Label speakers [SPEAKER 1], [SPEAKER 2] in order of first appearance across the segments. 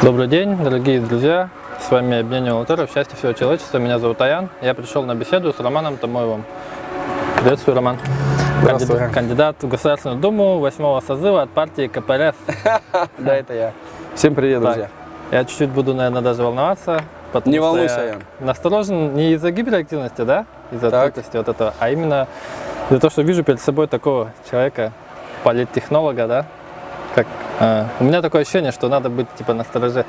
[SPEAKER 1] Добрый день, дорогие друзья. С вами Объединение волонтеров «Счастье всего человечества». Меня зовут Аян. Я пришел на беседу с Романом Томоевым. Приветствую, Роман. Кандидат в Государственную Думу 8-го созыва от партии КПРФ.
[SPEAKER 2] Да, это я. Всем привет, друзья.
[SPEAKER 1] Я чуть-чуть буду, наверное, даже волноваться.
[SPEAKER 2] Не волнуйся, Аян.
[SPEAKER 1] Насторожен не из-за гиперактивности, да? Из-за открытости вот этого, а именно из-за того, что вижу перед собой такого человека, политтехнолога, да? У меня такое ощущение, что надо быть типа настороже.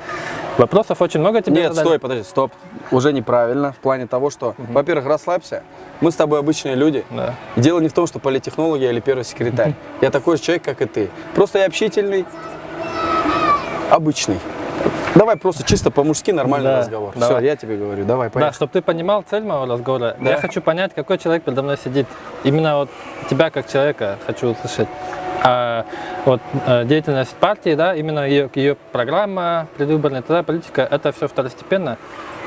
[SPEAKER 1] Вопросов очень много тебе
[SPEAKER 2] Нет,
[SPEAKER 1] задали.
[SPEAKER 2] стой, подожди, стоп. Уже неправильно в плане того, что, во-первых, расслабься. Мы с тобой обычные люди.
[SPEAKER 1] Да.
[SPEAKER 2] И дело не в том, что политтехнолог я или первый секретарь. Я такой же человек, как и ты. Просто я общительный, обычный. Давай просто чисто по-мужски нормальный разговор.
[SPEAKER 1] Давай.
[SPEAKER 2] Все, я тебе говорю, давай, поехали.
[SPEAKER 1] Да, чтобы ты понимал цель моего разговора,
[SPEAKER 2] Да.
[SPEAKER 1] я хочу понять, какой человек передо мной сидит. Именно вот тебя как человека хочу услышать. Деятельность партии, да, именно ее программа, предвыборная тогда политика, это все второстепенно.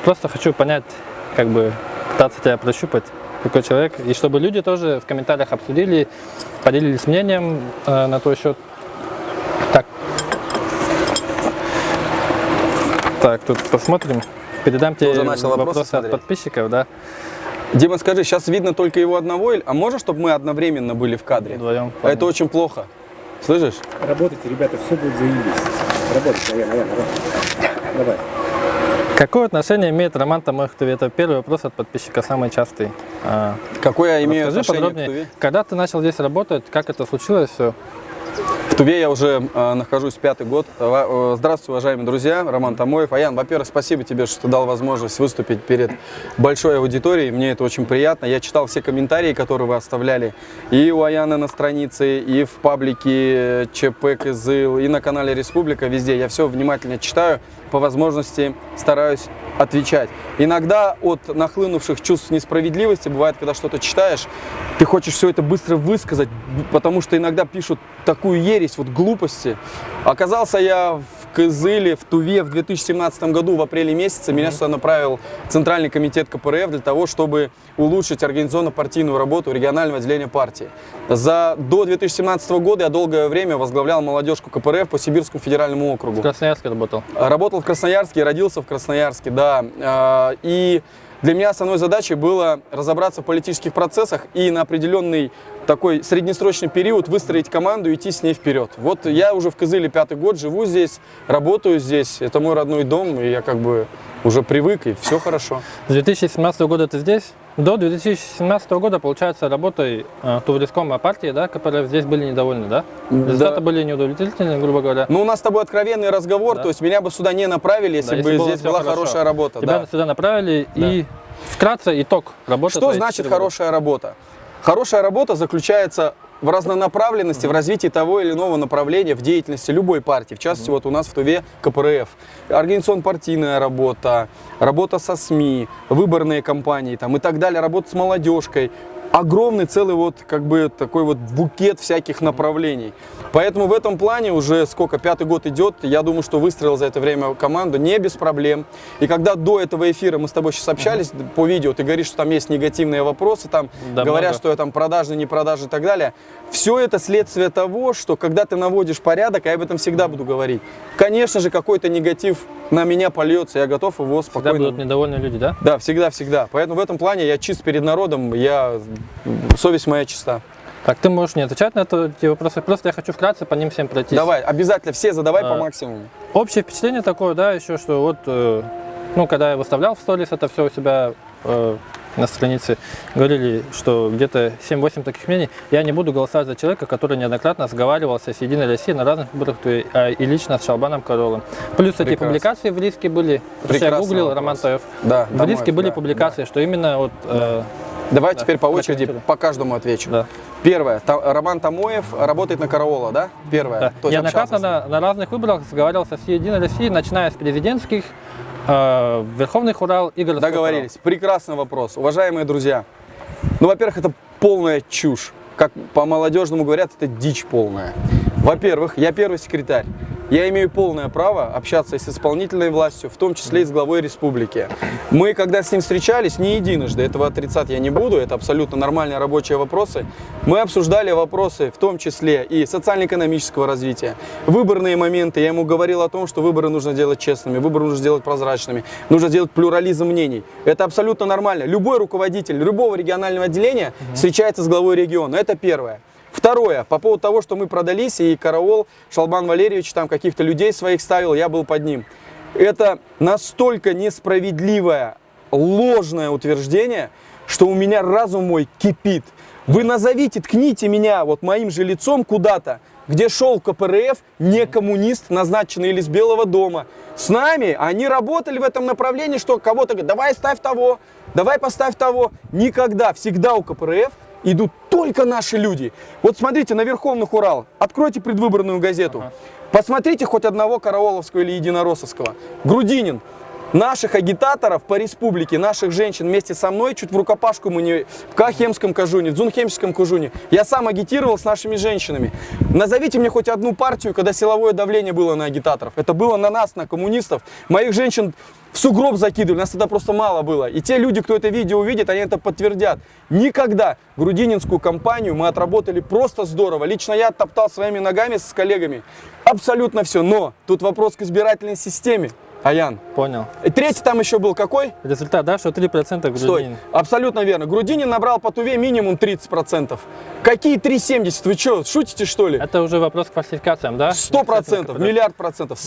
[SPEAKER 1] Просто хочу понять, как бы пытаться тебя прощупать, какой человек, и чтобы люди тоже в комментариях обсудили, поделились мнением на твой счет. Так, тут посмотрим. Передам тебе вопросы от подписчиков, да.
[SPEAKER 2] Дима, скажи, сейчас видно только его одного, а можно, чтобы мы одновременно были в кадре?
[SPEAKER 1] Вдвоем.
[SPEAKER 2] Это очень плохо. Слышишь?
[SPEAKER 3] Работайте, ребята, все будет заебись. Работайте, Аян, давай.
[SPEAKER 1] Какое отношение имеет Роман Томоев к Туве? Это первый вопрос от подписчика, самый частый.
[SPEAKER 2] Какое я имею
[SPEAKER 1] Расскажи
[SPEAKER 2] отношение
[SPEAKER 1] подробнее,
[SPEAKER 2] к Туве?
[SPEAKER 1] когда ты начал здесь работать, как это случилось все?
[SPEAKER 2] В Туве я уже нахожусь 5-й год. Здравствуйте, уважаемые друзья, Роман Томоев. Аян, во-первых, спасибо тебе, что ты дал возможность выступить перед большой аудиторией. Мне это очень приятно. Я читал все комментарии, которые вы оставляли и у Аяна на странице, и в паблике ЧП Кызыл, и на канале Республика, везде. Я все внимательно читаю, по возможности стараюсь отвечать. Иногда от нахлынувших чувств несправедливости, бывает, когда что-то читаешь, ты хочешь все это быстро высказать, потому что иногда пишут такую ересь, вот глупости. Оказался я в Кызыле, в Туве в 2017 году, в апреле месяце. Меня сюда направил Центральный комитет КПРФ для того, чтобы улучшить организационно-партийную работу регионального отделения партии. До 2017 года я долгое время возглавлял молодежку КПРФ по Сибирскому федеральному округу.
[SPEAKER 1] В Красноярске работал?
[SPEAKER 2] Работал в Красноярске, родился в Красноярске, да. И для меня основной задачей было разобраться в политических процессах и на определенный такой среднесрочный период выстроить команду и идти с ней вперед. Вот я уже в Кызыле 5-й год, живу здесь, работаю здесь, это мой родной дом, и я как бы уже привык, и все хорошо.
[SPEAKER 1] С 2017 года ты здесь? До 2017 года, получается, работой в Тувриском партии, да, КПРФ здесь были недовольны, да? Результаты были неудовлетворительны, грубо говоря.
[SPEAKER 2] Ну, у нас с тобой откровенный разговор, да. То есть меня бы сюда не направили, если бы здесь была хорошая работа.
[SPEAKER 1] Тебя сюда направили, и вкратце итог работы.
[SPEAKER 2] Что значит хорошая работа? Хорошая работа заключается в разнонаправленности, в развитии того или иного направления в деятельности любой партии. В частности, вот у нас в Туве КПРФ. Организационно-партийная работа, работа со СМИ, выборные кампании там, и так далее, работа с молодежкой. Огромный целый вот как бы такой вот букет всяких направлений. Поэтому в этом плане уже сколько, 5-й год идет, я думаю, что выстроил за это время команду не без проблем. И когда до этого эфира мы с тобой сейчас общались по видео, ты говоришь, что там есть негативные вопросы, там говорят, что я там продажный, не продажный и так далее. Все это следствие того, что когда ты наводишь порядок, а я об этом всегда буду говорить, конечно же, какой-то негатив на меня польется, я готов его спокойно...
[SPEAKER 1] Всегда будут недовольные люди, да?
[SPEAKER 2] Да, всегда. Поэтому в этом плане я чист перед народом, совесть моя чиста.
[SPEAKER 1] Так, ты можешь не отвечать на эти вопросы, просто я хочу вкратце по ним всем пройтись.
[SPEAKER 2] Давай, обязательно все задавай по максимуму.
[SPEAKER 1] Общее впечатление такое, да, еще, что вот, когда я выставлял в сторис это все у себя на странице, говорили, что где-то 7-8 таких мнений. Я не буду голосовать за человека, который неоднократно сговаривался с Единой Россией на разных выборах и лично с Шалбаном Каролом. Плюс эти публикации в риске были, я гуглил, Роман Томоев, в риске были публикации, что именно вот...
[SPEAKER 2] Давай теперь по очереди по каждому отвечу.
[SPEAKER 1] Да.
[SPEAKER 2] Первое. Роман Томоев работает на Караола, да? Первое.
[SPEAKER 1] Да. Неоднократно на разных выборах сговаривался с Единой Россией, начиная с президентских, Верховных Урал и городских.
[SPEAKER 2] Договорились. Урал. Прекрасный вопрос. Уважаемые друзья, ну, во-первых, это полная чушь. Как по-молодежному говорят, это дичь полная. Во-первых, я первый секретарь. я имею полное право общаться и с исполнительной властью, в том числе и с главой республики. Мы, когда с ним встречались, не единожды, этого отрицать я не буду, это абсолютно нормальные рабочие вопросы, мы обсуждали вопросы, в том числе и социально-экономического развития, выборные моменты. Я ему говорил о том, что выборы нужно делать честными, выборы нужно делать прозрачными, нужно делать плюрализм мнений. Это абсолютно нормально. Любой руководитель любого регионального отделения встречается с главой региона. Это первое. Второе, по поводу того, что мы продались, и караул Шалбан Валерьевич там каких-то людей своих ставил, я был под ним. Это настолько несправедливое, ложное утверждение, что у меня разум мой кипит. Вы назовите, ткните меня вот моим же лицом куда-то, где шел КПРФ, не коммунист, назначенный или с Белого дома. С нами они работали в этом направлении, что кого-то говорят, давай ставь того, давай поставь того. Никогда, всегда у КПРФ идут только наши люди. Вот смотрите на Верховный Урал, откройте предвыборную газету, посмотрите хоть одного карауловского или единороссовского. Грудинин. Наших агитаторов по республике, наших женщин вместе со мной, чуть в рукопашку мы не в Кахемском Кожуне, в Дзунхемском Кожуне. Я сам агитировал с нашими женщинами. Назовите мне хоть одну партию, когда силовое давление было на агитаторов. Это было на нас, на коммунистов. Моих женщин в сугроб закидывали, нас тогда просто мало было. И те люди, кто это видео увидит, они это подтвердят. Никогда грудининскую кампанию мы отработали просто здорово. Лично я оттоптал своими ногами с коллегами абсолютно все. Но тут вопрос к избирательной системе. Аян.
[SPEAKER 1] Понял.
[SPEAKER 2] И третий там еще был какой?
[SPEAKER 1] Результат, да, что 3% Грудинин.
[SPEAKER 2] Стой, абсолютно верно. Грудинин набрал по Туве минимум 30%. Какие 3,70? Вы что, шутите что ли?
[SPEAKER 1] Это уже вопрос к фальсификациям, да?
[SPEAKER 2] 100%, миллиард процентов.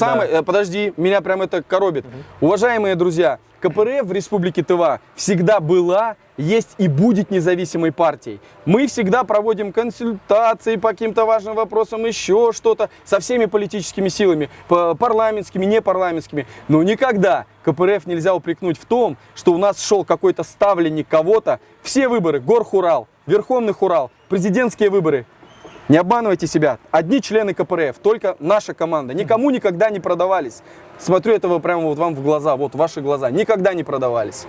[SPEAKER 2] Подожди, меня прям это коробит. Уважаемые друзья, КПРФ в Республике Тыва всегда была, есть и будет независимой партией. Мы всегда проводим консультации по каким-то важным вопросам, еще что-то, со всеми политическими силами, парламентскими, непарламентскими. Но никогда КПРФ нельзя упрекнуть в том, что у нас шел какой-то ставленник кого-то. Все выборы, Горхурал, Верховный Урал, президентские выборы. Не обманывайте себя. Одни члены КПРФ, только наша команда. Никому никогда не продавались. Смотрю этого прямо вот вам в глаза, вот в ваши глаза. Никогда не продавались.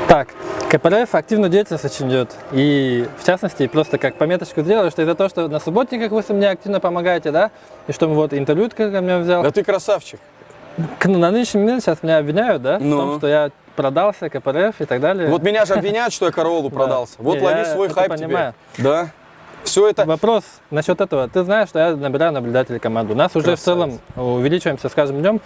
[SPEAKER 1] Так, КПРФ активную деятельность очень идет. И в частности, просто как пометочку сделаю, что из-за того, что на субботниках вы мне активно помогаете, да, и что мы вот интервью ко мне взял.
[SPEAKER 2] Да ты красавчик.
[SPEAKER 1] На нынешний момент сейчас меня обвиняют, да, в том, что я продался КПРФ и так далее.
[SPEAKER 2] Вот меня же обвиняют, что я караулу продался. Вот
[SPEAKER 1] Не,
[SPEAKER 2] лови
[SPEAKER 1] я
[SPEAKER 2] свой
[SPEAKER 1] это
[SPEAKER 2] хайп
[SPEAKER 1] понимаю.
[SPEAKER 2] тебе. Да. Все это...
[SPEAKER 1] Вопрос насчет этого. Ты знаешь, что я набираю наблюдателей команду. У нас уже в целом увеличиваемся с каждым днем.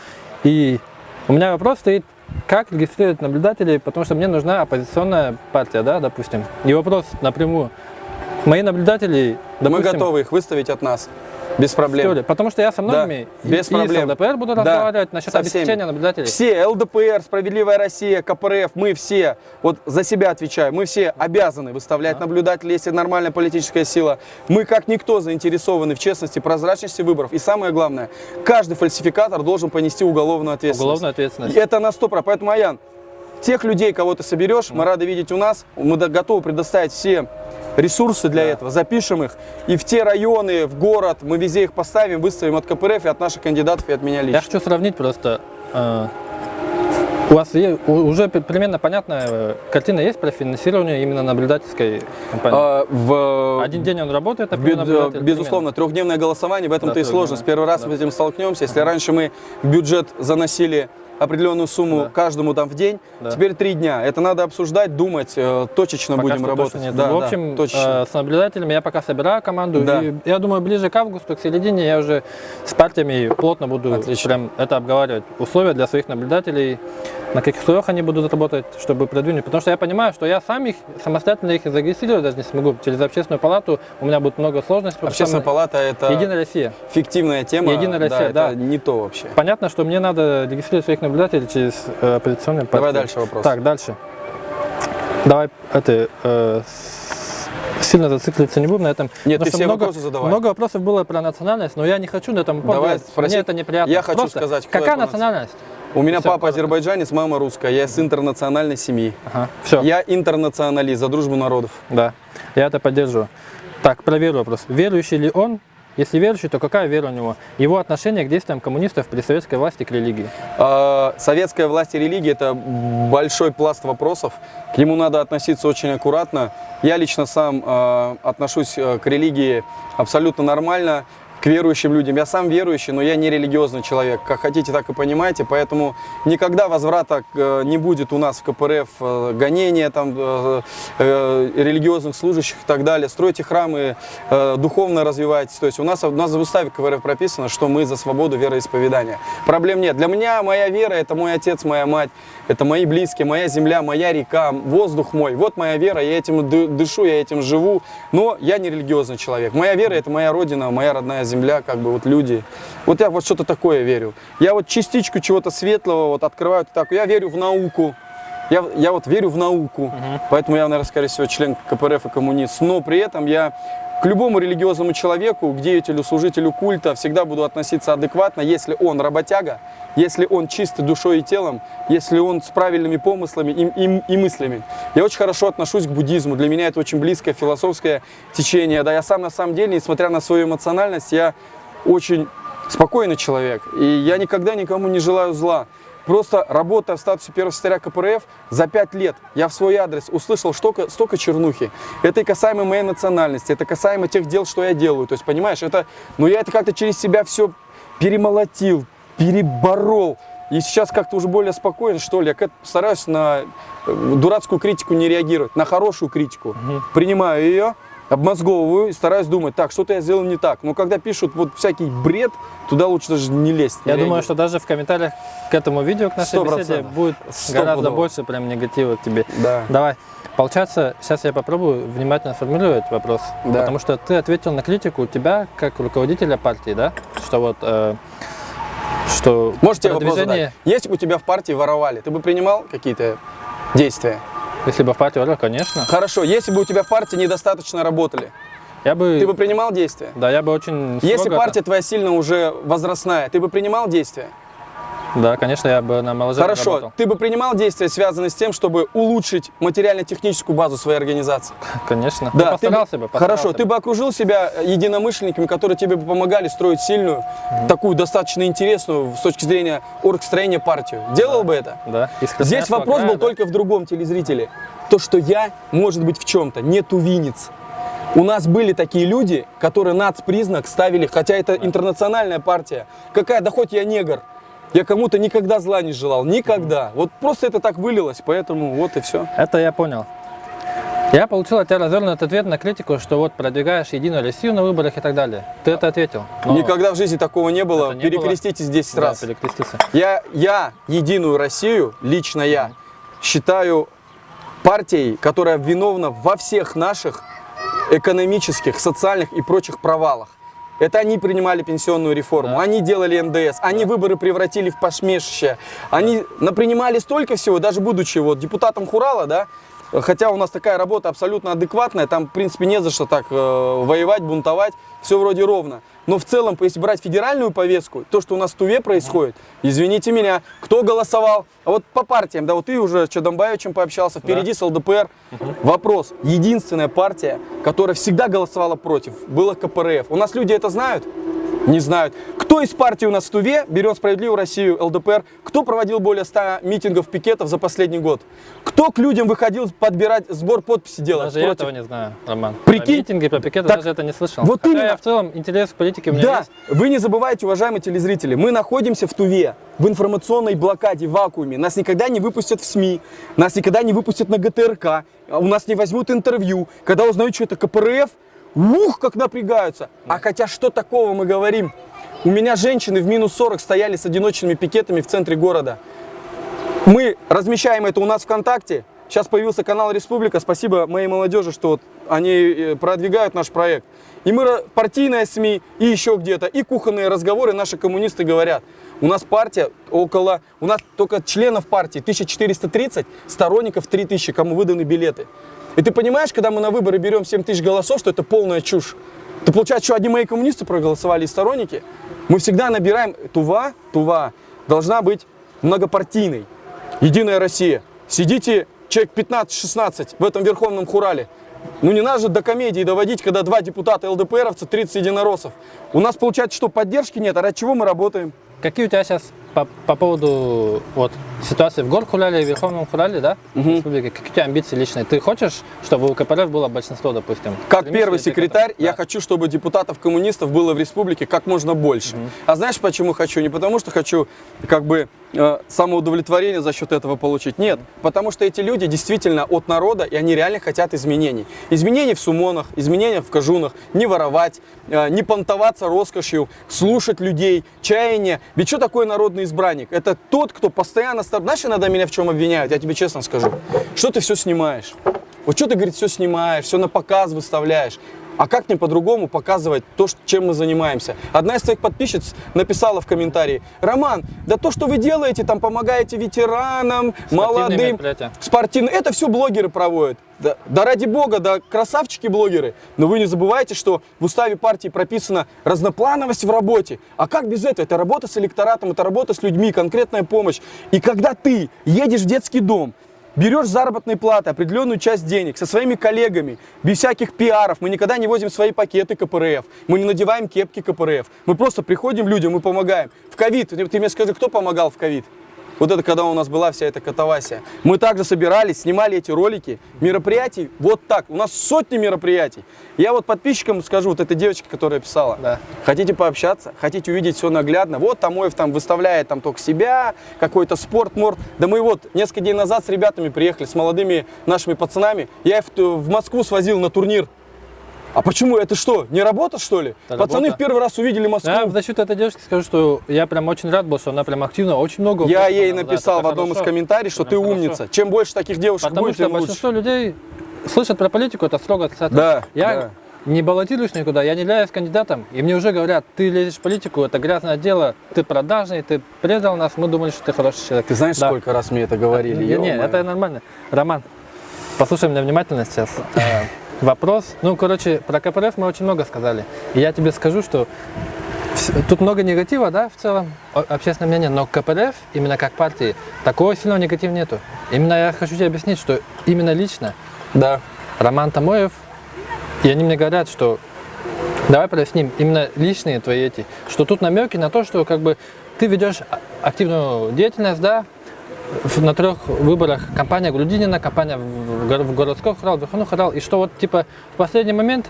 [SPEAKER 1] И у меня вопрос стоит, как регистрировать наблюдателей, потому что мне нужна оппозиционная партия, да, допустим. И вопрос напрямую. Мои наблюдатели, допустим,
[SPEAKER 2] Мы готовы их выставить от нас. Без проблем.
[SPEAKER 1] Потому что я со многими
[SPEAKER 2] без проблем.
[SPEAKER 1] с ЛДПР буду разговаривать насчет
[SPEAKER 2] со
[SPEAKER 1] обеспечения
[SPEAKER 2] всеми.
[SPEAKER 1] наблюдателей.
[SPEAKER 2] Все, ЛДПР, Справедливая Россия, КПРФ, мы все, вот за себя отвечаю, мы все обязаны выставлять наблюдателей, если нормальная политическая сила. Мы как никто заинтересованы в честности, прозрачности выборов. И самое главное, каждый фальсификатор должен понести уголовную ответственность.
[SPEAKER 1] Уголовную ответственность.
[SPEAKER 2] И это на 100%. Поэтому, Аян, тех людей, кого ты соберешь, мы рады видеть у нас, мы готовы предоставить все ресурсы для этого, запишем их, и в те районы, в город, мы везде их поставим, выставим от КПРФ и от наших кандидатов, и от меня лично.
[SPEAKER 1] Я хочу сравнить просто. У вас уже примерно понятная картина есть про финансирование именно наблюдательской кампании? Один день он работает, а
[SPEAKER 2] безусловно, трехдневное голосование, в этом-то и сложность. Первый раз мы с этим столкнемся. Если раньше мы в бюджет заносили определенную сумму каждому там в день, теперь 3 дня. Это надо обсуждать, думать, точечно
[SPEAKER 1] пока
[SPEAKER 2] будем работать.
[SPEAKER 1] Да, в общем, с наблюдателями я пока собираю команду.
[SPEAKER 2] Да.
[SPEAKER 1] И я думаю, ближе к августу, к середине, я уже с партиями плотно буду прям это обговаривать. Условия для своих наблюдателей, на каких условиях они будут работать, чтобы продвинуть. Потому что я понимаю, что я сам их самостоятельно их зарегистрировать даже не смогу. Через общественную палату у меня будет много сложностей.
[SPEAKER 2] Общественная палата — это
[SPEAKER 1] Единая Россия.
[SPEAKER 2] Фиктивная тема.
[SPEAKER 1] Единая Россия, да.
[SPEAKER 2] Это не то вообще.
[SPEAKER 1] Понятно, что мне надо регистрировать своих наблюдателей через оппозиционные партии.
[SPEAKER 2] Давай дальше вопрос.
[SPEAKER 1] Так, дальше. Давай сильно зациклиться не будем на этом.
[SPEAKER 2] Нет, ты
[SPEAKER 1] что
[SPEAKER 2] все вопросы задавай.
[SPEAKER 1] Много вопросов было про национальность, но я не хочу на этом
[SPEAKER 2] Давай,
[SPEAKER 1] мне это неприятно.
[SPEAKER 2] Я хочу
[SPEAKER 1] Просто
[SPEAKER 2] сказать,
[SPEAKER 1] какая национальность?
[SPEAKER 2] У меня
[SPEAKER 1] Всё,
[SPEAKER 2] папа азербайджанец, мама русская. Я из интернациональной семьи.
[SPEAKER 1] Ага, все.
[SPEAKER 2] Я интернационалист, за дружбу народов.
[SPEAKER 1] Да, я это поддерживаю. Так, про веру вопрос. Верующий ли он? Если верующий, то какая вера у него? Его отношение к действиям коммунистов при советской власти к религии?
[SPEAKER 2] Советская власть и религия — это большой пласт вопросов. К нему надо относиться очень аккуратно. Я лично сам отношусь к религии абсолютно нормально. к верующим людям. Я сам верующий, но я не религиозный человек. Как хотите, так и понимаете. Поэтому никогда возврата не будет у нас в КПРФ гонения там, религиозных служащих и так далее. Стройте храмы, духовно развивайтесь. То есть у нас в уставе КПРФ прописано, что мы за свободу вероисповедания. Проблем нет. Для меня моя вера – это мой отец, моя мать, это мои близкие, моя земля, моя река, воздух мой. Вот моя вера, я этим дышу, я этим живу. Но я не религиозный человек. Моя вера – это моя родина, моя родная земля, как бы вот люди. Вот я вот что-то такое верю. Я вот частичку чего-то светлого вот открываю. Так, я верю в науку. Я вот верю в науку. Поэтому я, наверное, скорее всего, член КПРФ и коммунист. Но при этом я к любому религиозному человеку, к деятелю, служителю культа всегда буду относиться адекватно, если он работяга, если он чистый душой и телом, если он с правильными помыслами и мыслями. Я очень хорошо отношусь к буддизму. Для меня это очень близкое философское течение. Да, я сам на самом деле, несмотря на свою эмоциональность, я очень спокойный человек. И я никогда никому не желаю зла. Просто работая в статусе первого секретаря КПРФ за 5 лет, я в свой адрес услышал столько чернухи. Это и касаемо моей национальности, это касаемо тех дел, что я делаю. То есть, понимаешь, я это как-то через себя все перемолотил, переборол. И сейчас как-то уже более спокоен, что ли. Я стараюсь на дурацкую критику не реагировать, на хорошую критику. Принимаю ее, обмозговываю и стараюсь думать, так, что-то я сделал не так. Но когда пишут вот всякий бред, туда лучше даже не лезть.
[SPEAKER 1] Я думаю, что даже в комментариях к этому видео, к нашей
[SPEAKER 2] 100%.
[SPEAKER 1] беседе, будет гораздо больше прям негатива к тебе.
[SPEAKER 2] Да.
[SPEAKER 1] Давай. Получается, сейчас я попробую внимательно формулировать вопрос.
[SPEAKER 2] Да.
[SPEAKER 1] Потому что ты ответил на критику у тебя как руководителя партии, да? Что вот... что
[SPEAKER 2] Можете вопрос
[SPEAKER 1] продвижение...
[SPEAKER 2] задать? Если бы у тебя в партии воровали, ты бы принимал какие-то действия?
[SPEAKER 1] Если бы в партии воровали, конечно.
[SPEAKER 2] Хорошо, если бы у тебя в партии недостаточно работали,
[SPEAKER 1] Я бы...
[SPEAKER 2] ты бы принимал действия?
[SPEAKER 1] Да, я бы очень
[SPEAKER 2] Если
[SPEAKER 1] строго-
[SPEAKER 2] партия твоя сильно уже возрастная, ты бы принимал действия?
[SPEAKER 1] Да, конечно, я бы на моложаве
[SPEAKER 2] Хорошо,
[SPEAKER 1] работал.
[SPEAKER 2] ты бы принимал действия, связанные с тем, чтобы улучшить материально-техническую базу своей организации?
[SPEAKER 1] Конечно.
[SPEAKER 2] Да,
[SPEAKER 1] Ну, постарался бы.
[SPEAKER 2] Хорошо, ты бы окружил себя единомышленниками, которые тебе бы помогали строить сильную, такую достаточно интересную с точки зрения оргстроения партию. Делал бы это?
[SPEAKER 1] Да. Из
[SPEAKER 2] Здесь
[SPEAKER 1] Красноярского
[SPEAKER 2] вопрос
[SPEAKER 1] края,
[SPEAKER 2] был
[SPEAKER 1] да.
[SPEAKER 2] только в другом, телезрителе. То, что я, может быть, в чем-то не тувинец. У нас были такие люди, которые нацпризнак ставили, хотя это интернациональная партия. Какая, да хоть я негр. Я кому-то никогда зла не желал, никогда. Вот просто это так вылилось, поэтому вот и все.
[SPEAKER 1] Это я понял. Я получил от тебя развернутый ответ на критику, что вот продвигаешь Единую Россию на выборах и так далее. Ты это ответил. Но
[SPEAKER 2] Никогда в жизни такого не было.
[SPEAKER 1] это не
[SPEAKER 2] Перекреститесь 10
[SPEAKER 1] да,
[SPEAKER 2] раз.
[SPEAKER 1] перекреститься.
[SPEAKER 2] Я Единую Россию, лично я, считаю партией, которая виновна во всех наших экономических, социальных и прочих провалах. Это они принимали пенсионную реформу,
[SPEAKER 1] Да.
[SPEAKER 2] они делали НДС, они выборы превратили в посмешище. Они напринимали столько всего, даже будучи вот депутатом Хурала, да, хотя у нас такая работа абсолютно адекватная, там в принципе не за что так воевать, бунтовать, все вроде ровно. Но в целом, если брать федеральную повестку, то, что у нас в Туве происходит, извините меня, кто голосовал? А вот по партиям, да, вот ты уже с Чадамбаевичем пообщался, впереди с ЛДПР. Вопрос, единственная партия, которая всегда голосовала против, была КПРФ. У нас люди это знают? Не знают. Кто из партий у нас в Туве, берет «Справедливую Россию», ЛДПР, кто проводил более 100 митингов, пикетов за последний год? Кто к людям выходил подбирать, сбор подписей делать?
[SPEAKER 1] Даже я этого не знаю, Роман.
[SPEAKER 2] Прикинь?
[SPEAKER 1] Про митинги, про пикеты
[SPEAKER 2] Так
[SPEAKER 1] даже это не слышал.
[SPEAKER 2] вот
[SPEAKER 1] Хотя
[SPEAKER 2] именно.
[SPEAKER 1] я в целом интерес к политике у меня
[SPEAKER 2] Да,
[SPEAKER 1] есть.
[SPEAKER 2] вы не забывайте, уважаемые телезрители, мы находимся в Туве, в информационной блокаде, в вакууме. Нас никогда не выпустят в СМИ, нас никогда не выпустят на ГТРК, у нас не возьмут интервью. Когда узнают, что это КПРФ, ух, как напрягаются. А хотя что такого мы говорим? У меня женщины в минус 40 стояли с одиночными пикетами в центре города. Мы размещаем это у нас ВКонтакте. Сейчас появился канал Республика. Спасибо моей молодежи, что вот они продвигают наш проект. И мы, партийная СМИ, и еще где-то, и кухонные разговоры наши коммунисты говорят. У нас партия у нас только членов партии 1430, сторонников 3000, кому выданы билеты. И ты понимаешь, когда мы на выборы берем 7000 голосов, что это полная чушь. Ты получается, что одни мои коммунисты проголосовали и сторонники. Мы всегда набираем, Тува должна быть многопартийной. Единая Россия. Сидите, человек 15-16 в этом Верховном Хурале. Ну не надо же до комедии доводить, когда 2 депутата ЛДПРовца, 30 единороссов. У нас получается, что поддержки нет, а ради чего мы работаем?
[SPEAKER 1] Какие у тебя сейчас по поводу вот, ситуации в Горхуляле и Верховном Хурале, да, республики, какие у тебя амбиции личные? Ты хочешь, чтобы у КПРФ было большинство, допустим?
[SPEAKER 2] Как
[SPEAKER 1] Стремишься
[SPEAKER 2] первый
[SPEAKER 1] ли ты к
[SPEAKER 2] секретарь,
[SPEAKER 1] этому?
[SPEAKER 2] я
[SPEAKER 1] Да.
[SPEAKER 2] хочу, чтобы депутатов-коммунистов было в республике как можно больше. А знаешь, почему хочу? Не потому, что хочу как бы самоудовлетворение за счет этого получить. Нет, потому что эти люди действительно от народа, и они реально хотят изменений. Изменений в сумонах, изменений в кожунах, не воровать, не понтоваться роскошью, слушать людей, чаяние. Ведь что такое народный избранник? Это тот, кто постоянно... Знаешь, иногда меня в чем обвиняют? Я тебе честно скажу. Что ты все снимаешь? Вот что ты, говорит, все снимаешь, все на показ выставляешь. А как мне по-другому показывать то, чем мы занимаемся? Одна из твоих подписчиц написала в комментарии: Роман, да то, что вы делаете, там помогаете ветеранам, молодым,
[SPEAKER 1] мероприятия.
[SPEAKER 2] спортивным, это все блогеры проводят. Да ради бога, да красавчики блогеры. Но вы не забывайте, что в уставе партии прописана разноплановость в работе. А как без этого? Это работа с электоратом, это работа с людьми, конкретная помощь. И когда ты едешь в детский дом, берешь заработной платы определенную часть денег со своими коллегами, без всяких пиаров. Мы никогда не возим свои пакеты КПРФ, мы не надеваем кепки КПРФ. Мы просто приходим людям, мы помогаем. В ковид, ты мне скажи, кто помогал в ковид? Вот это когда у нас была вся эта катавасия. Мы также собирались, снимали эти ролики, мероприятий, вот так. У нас сотни мероприятий. Я вот подписчикам скажу, вот этой девочке, которая писала.
[SPEAKER 1] Да.
[SPEAKER 2] Хотите пообщаться, хотите увидеть все наглядно. Вот Тамоев там выставляет там только себя, какой-то спорт, морд. Да мы вот несколько дней назад с ребятами приехали, с молодыми нашими пацанами. Я их в Москву свозил на турнир. А почему? Это что, не работа, что ли?
[SPEAKER 1] Это
[SPEAKER 2] Пацаны
[SPEAKER 1] работа.
[SPEAKER 2] в первый раз увидели Москву.
[SPEAKER 1] Я в защиту этой девушки скажу, что я прям очень рад был, что она прям активно, очень много...
[SPEAKER 2] Я ей
[SPEAKER 1] да,
[SPEAKER 2] написал
[SPEAKER 1] это
[SPEAKER 2] в одном из
[SPEAKER 1] хорошо.
[SPEAKER 2] комментариев, что
[SPEAKER 1] Это
[SPEAKER 2] ты
[SPEAKER 1] прям
[SPEAKER 2] умница.
[SPEAKER 1] хорошо.
[SPEAKER 2] Чем больше таких девушек
[SPEAKER 1] Потому
[SPEAKER 2] будет,
[SPEAKER 1] что
[SPEAKER 2] тем лучше.
[SPEAKER 1] большинство людей слышат про политику, это строго отрицательно.
[SPEAKER 2] Да,
[SPEAKER 1] Я
[SPEAKER 2] да.
[SPEAKER 1] не баллотируюсь никуда, я не являюсь кандидатом, и мне уже говорят, ты лезешь в политику, это грязное дело, ты продажный, ты предал нас, мы думали, что ты хороший человек.
[SPEAKER 2] Ты знаешь,
[SPEAKER 1] Да.
[SPEAKER 2] сколько раз мне это говорили?
[SPEAKER 1] Не,
[SPEAKER 2] Ё-моё.
[SPEAKER 1] это нормально. Роман, послушай меня внимательно сейчас. Вопрос. Ну, короче, про КПРФ мы очень много сказали. И я тебе скажу, что тут много негатива, да, в целом, общественное мнение, но КПРФ, именно как партии, такого сильного негатива нету. Именно я хочу тебе объяснить, что именно лично
[SPEAKER 2] Да.
[SPEAKER 1] Роман Тамоев, и они мне говорят, что давай проясним, именно личные твои эти, что тут намеки на то, что как бы ты ведешь активную деятельность, да, на 3 выборах кампания Грудинина, кампания в городской хурал, Верховный хурал, и что вот типа в последний момент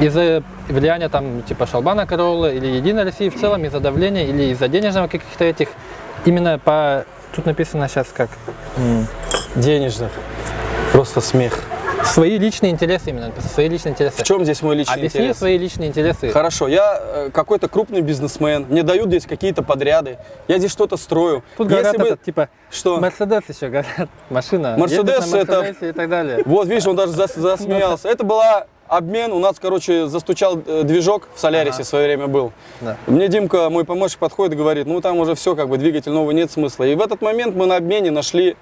[SPEAKER 1] из-за влияния там типа Шалбана Караула или Единой России в целом, из-за давления или из-за денежного каких-то этих, именно по, тут написано сейчас как,
[SPEAKER 2] Денежных. Просто смех.
[SPEAKER 1] свои личные интересы именно, свои личные интересы.
[SPEAKER 2] В чем здесь мой личный
[SPEAKER 1] Объясни
[SPEAKER 2] интерес?
[SPEAKER 1] свои личные интересы.
[SPEAKER 2] Хорошо, я какой-то крупный бизнесмен, мне дают здесь какие-то подряды, я здесь что-то строю.
[SPEAKER 1] Тут говорят,
[SPEAKER 2] Если бы-
[SPEAKER 1] это, типа,
[SPEAKER 2] Что?
[SPEAKER 1] Мерседес еще говорят, машина.
[SPEAKER 2] Мерседес
[SPEAKER 1] ездит на
[SPEAKER 2] это-
[SPEAKER 1] Мерседесе и так далее.
[SPEAKER 2] Вот, видишь, он даже засмеялся. Это была обмен, у нас, короче, застучал движок в Солярисе в свое время был.
[SPEAKER 1] Да.
[SPEAKER 2] Мне Димка, мой помощник, подходит и говорит, ну там уже все, как бы двигатель новый, нет смысла. И в этот момент мы на обмене нашли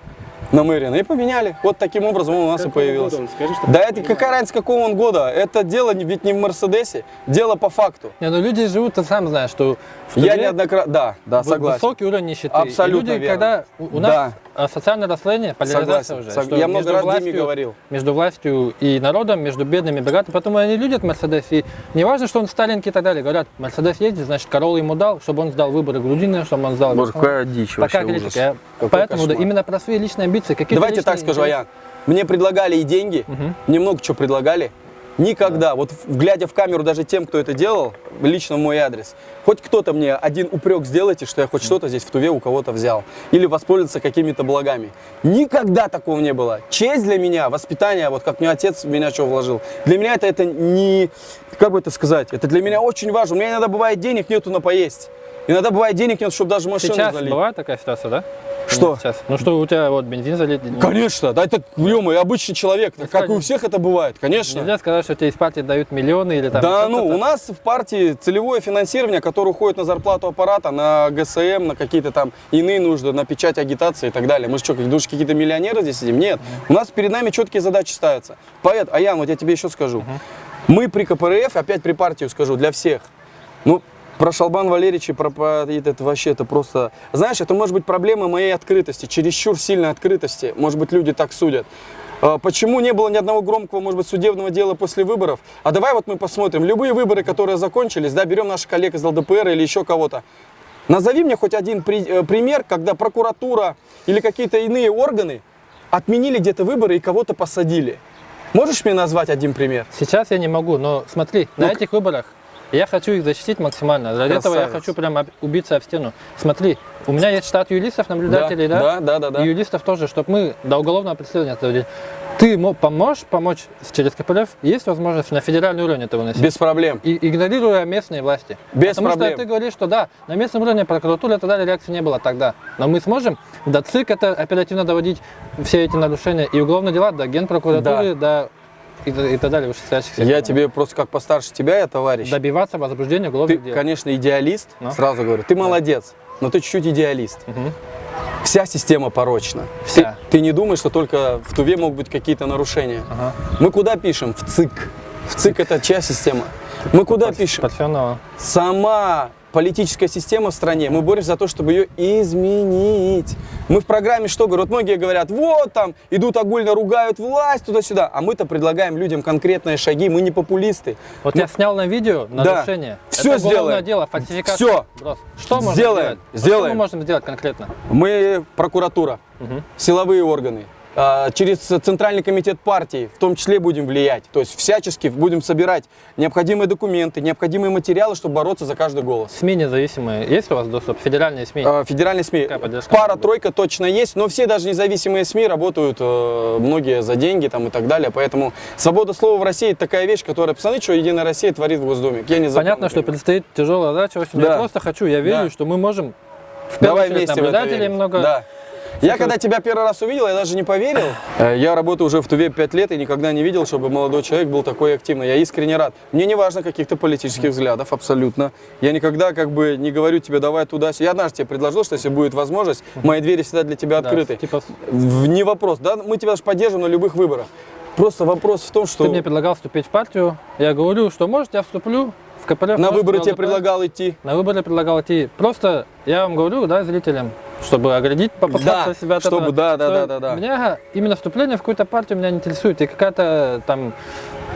[SPEAKER 2] намеренно и поменяли. Вот таким образом он у нас и
[SPEAKER 3] Какого
[SPEAKER 2] появился.
[SPEAKER 3] года он? Скажи, что
[SPEAKER 2] Да это какая разница, какого он года? Это дело ведь не в Мерседесе, дело по факту.
[SPEAKER 1] Не, ну люди живут, ты сам знаешь, что в
[SPEAKER 2] Я
[SPEAKER 1] Туве
[SPEAKER 2] неоднократно, да, согласен.
[SPEAKER 1] высокий уровень нищеты.
[SPEAKER 2] Абсолютно
[SPEAKER 1] И люди,
[SPEAKER 2] верно.
[SPEAKER 1] когда у нас социальное расслоение, поляризация
[SPEAKER 2] Согласен.
[SPEAKER 1] уже. что
[SPEAKER 2] Я много
[SPEAKER 1] между
[SPEAKER 2] раз Диме
[SPEAKER 1] властью-
[SPEAKER 2] говорил.
[SPEAKER 1] Между властью и народом, между бедными и богатыми. Поэтому они любят Мерседес. И не важно, что он старенький и так далее. Говорят, Мерседес ездит, значит, Карол ему дал, чтобы он сдал выборы Грудинина, чтобы он сдал...
[SPEAKER 2] Боже, какая дичь вообще,
[SPEAKER 1] Такая критика.
[SPEAKER 2] ужас.
[SPEAKER 1] Я-
[SPEAKER 2] Какой
[SPEAKER 1] Поэтому да,
[SPEAKER 2] кошмар.
[SPEAKER 1] именно про свои личные амбиции. Какие
[SPEAKER 2] Давайте так скажу, Аян. Мне предлагали и деньги, мне много чего предлагали. Никогда, вот глядя в камеру даже тем, кто это делал, лично в мой адрес, хоть кто-то мне один упрек сделайте, что я хоть что-то здесь в Туве у кого-то взял. Или воспользоваться какими-то благами. Никогда такого не было. Честь для меня, воспитание, вот как мне отец в меня что вложил. Для меня это не, как бы это сказать, это для меня очень важно. У меня иногда бывает денег нету на поесть. Иногда бывает денег нет, чтобы даже машину
[SPEAKER 1] Сейчас
[SPEAKER 2] залить.
[SPEAKER 1] бывает такая ситуация, да?
[SPEAKER 2] Что?
[SPEAKER 1] Сейчас. Ну что, у тебя вот бензин залит?
[SPEAKER 2] Конечно, да, это, ё-моё, обычный человек, как и
[SPEAKER 1] сказать,
[SPEAKER 2] у всех это бывает, конечно.
[SPEAKER 1] Нельзя сказать, что тебе из партии дают миллионы или там...
[SPEAKER 2] Да,
[SPEAKER 1] еще
[SPEAKER 2] ну,
[SPEAKER 1] что-то.
[SPEAKER 2] у нас в партии целевое финансирование, которое уходит на зарплату аппарата, на ГСМ, на какие-то там иные нужды, на печать агитации и так далее. Мы что, как думаешь, какие-то миллионеры здесь сидим? Нет. У нас перед нами четкие задачи ставятся. Поэт, Аян, вот я тебе еще скажу. Мы при КПРФ, опять при партию скажу, для всех. Ну, про Шалбан Валерьевич и про это вообще, это просто... Знаешь, это может быть проблема моей открытости, чересчур сильной открытости. Может быть, люди так судят. Почему не было ни одного громкого, может быть, судебного дела после выборов? А давай вот мы посмотрим. Любые выборы, которые закончились, да, берем наших коллег из ЛДПР или еще кого-то. Назови мне хоть один пример, когда прокуратура или какие-то иные органы отменили где-то выборы и кого-то посадили. Можешь мне назвать один пример?
[SPEAKER 1] Сейчас я не могу, но смотри, на этих выборах я хочу их защитить максимально. Для этого я
[SPEAKER 2] Красавец.
[SPEAKER 1] хочу прям убиться об стену. Смотри, у меня есть штат юристов, наблюдателей, да?
[SPEAKER 2] Да.
[SPEAKER 1] И юристов тоже, чтобы мы до уголовного преследования довели. Ты помочь через КПРФ, есть возможность на федеральный уровень это выносить.
[SPEAKER 2] Без проблем.
[SPEAKER 1] И игнорируя местные власти.
[SPEAKER 2] Без
[SPEAKER 1] Потому
[SPEAKER 2] проблем.
[SPEAKER 1] что ты говоришь, что да, на местном уровне прокуратуры и так далее реакции не было тогда. Но мы сможем до ЦИК это оперативно доводить все эти нарушения и уголовные дела до генпрокуратуры, до и так далее, вышестоящих.
[SPEAKER 2] Я тебе просто как постарше тебя, я товарищ.
[SPEAKER 1] Добиваться возбуждения уголовных
[SPEAKER 2] Ты,
[SPEAKER 1] дел.
[SPEAKER 2] конечно, идеалист,
[SPEAKER 1] Ну.
[SPEAKER 2] сразу говорю. Ты молодец, но ты чуть-чуть идеалист.
[SPEAKER 1] Мгм.
[SPEAKER 2] Вся система порочна.
[SPEAKER 1] Вся.
[SPEAKER 2] Ты не думаешь, что только в Туве могут быть какие-то нарушения.
[SPEAKER 1] Ага.
[SPEAKER 2] Мы куда пишем? В ЦИК. В ЦИК это чья система? Мы куда пишем?
[SPEAKER 1] Парфенова.
[SPEAKER 2] Сама политическая система в стране, мы боремся за то, чтобы ее изменить. Мы в программе что говорят? Вот многие говорят, вот там идут огульно, ругают власть туда-сюда, а мы-то предлагаем людям конкретные шаги, мы не популисты.
[SPEAKER 1] Вот я снял на видео нарушение.
[SPEAKER 2] Всё
[SPEAKER 1] это уголовное
[SPEAKER 2] сделаем.
[SPEAKER 1] дело, фальсификация.
[SPEAKER 2] Всё.
[SPEAKER 1] Брос. Что можно
[SPEAKER 2] Сделаем.
[SPEAKER 1] сделать? Вот
[SPEAKER 2] Сделаем.
[SPEAKER 1] Что мы можем сделать конкретно?
[SPEAKER 2] Мы прокуратура, силовые органы, через Центральный комитет партии в том числе будем влиять. То есть всячески будем собирать необходимые документы, необходимые материалы, чтобы бороться за каждый голос.
[SPEAKER 1] СМИ независимые. Есть у вас доступ? Федеральные СМИ?
[SPEAKER 2] Федеральные СМИ,
[SPEAKER 1] Какая поддержка?
[SPEAKER 2] пара-тройка точно есть, но все даже независимые СМИ работают, многие за деньги там, и так далее. Поэтому свобода слова в России это такая вещь, которая, посмотри, что Единая Россия творит в Госдуме. Я не знаю,
[SPEAKER 1] Понятно, что
[SPEAKER 2] например.
[SPEAKER 1] предстоит тяжелая задача. В общем,
[SPEAKER 2] Да.
[SPEAKER 1] я просто хочу, я верю,
[SPEAKER 2] Да.
[SPEAKER 1] что мы можем в первую
[SPEAKER 2] Давай
[SPEAKER 1] очередь
[SPEAKER 2] вместе в это
[SPEAKER 1] наблюдателей
[SPEAKER 2] верить.
[SPEAKER 1] много.
[SPEAKER 2] Да. Я когда тебя первый раз увидел, я даже не поверил. Я работаю уже в Туве 5 лет и никогда не видел, чтобы молодой человек был такой активный. Я искренне рад. Мне не важно каких-то политических взглядов, абсолютно. Я никогда как бы не говорю тебе, давай туда-сюда. Я однажды тебе предложил, что если будет возможность, мои двери всегда для тебя
[SPEAKER 1] Да,
[SPEAKER 2] открыты.
[SPEAKER 1] типа,
[SPEAKER 2] Не вопрос, да? Мы тебя же поддержим на любых выборах. Просто вопрос в том, что
[SPEAKER 1] ты мне предлагал вступить в партию. Я говорю, что может, я вступлю в КПРФ.
[SPEAKER 2] на
[SPEAKER 1] может,
[SPEAKER 2] выборы
[SPEAKER 1] в
[SPEAKER 2] тебе
[SPEAKER 1] ЛДПР.
[SPEAKER 2] предлагал идти.
[SPEAKER 1] На выборы предлагал идти. Просто я вам говорю, да, зрителям, чтобы оградить, попытаться
[SPEAKER 2] Да,
[SPEAKER 1] себя от
[SPEAKER 2] чтобы,
[SPEAKER 1] этого.
[SPEAKER 2] да.
[SPEAKER 1] Что Меня именно вступление в какую-то партию меня не интересует. И какая-то там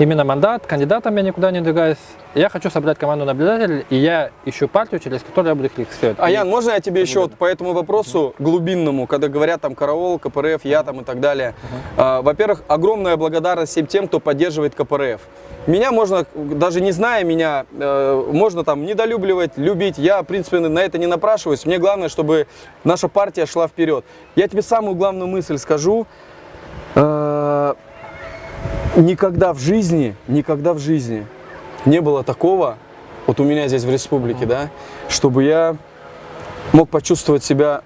[SPEAKER 1] именно мандат, кандидатом я никуда не двигаюсь. Я хочу собрать команду наблюдателей, и я ищу партию, через которую я буду их регистрировать.
[SPEAKER 2] А Ян, можно я тебе еще
[SPEAKER 1] выгодно.
[SPEAKER 2] вот по этому вопросу глубинному, когда говорят там караул, КПРФ, я там и так далее. Во-первых, огромная благодарность всем тем, кто поддерживает КПРФ. Меня можно, даже не зная меня, можно там недолюбливать, любить. Я, в принципе, на это не напрашиваюсь. Мне главное, чтобы наша партия шла вперед. Я тебе самую главную мысль скажу. Никогда в жизни не было такого, вот у меня здесь в республике, да, чтобы я мог почувствовать себя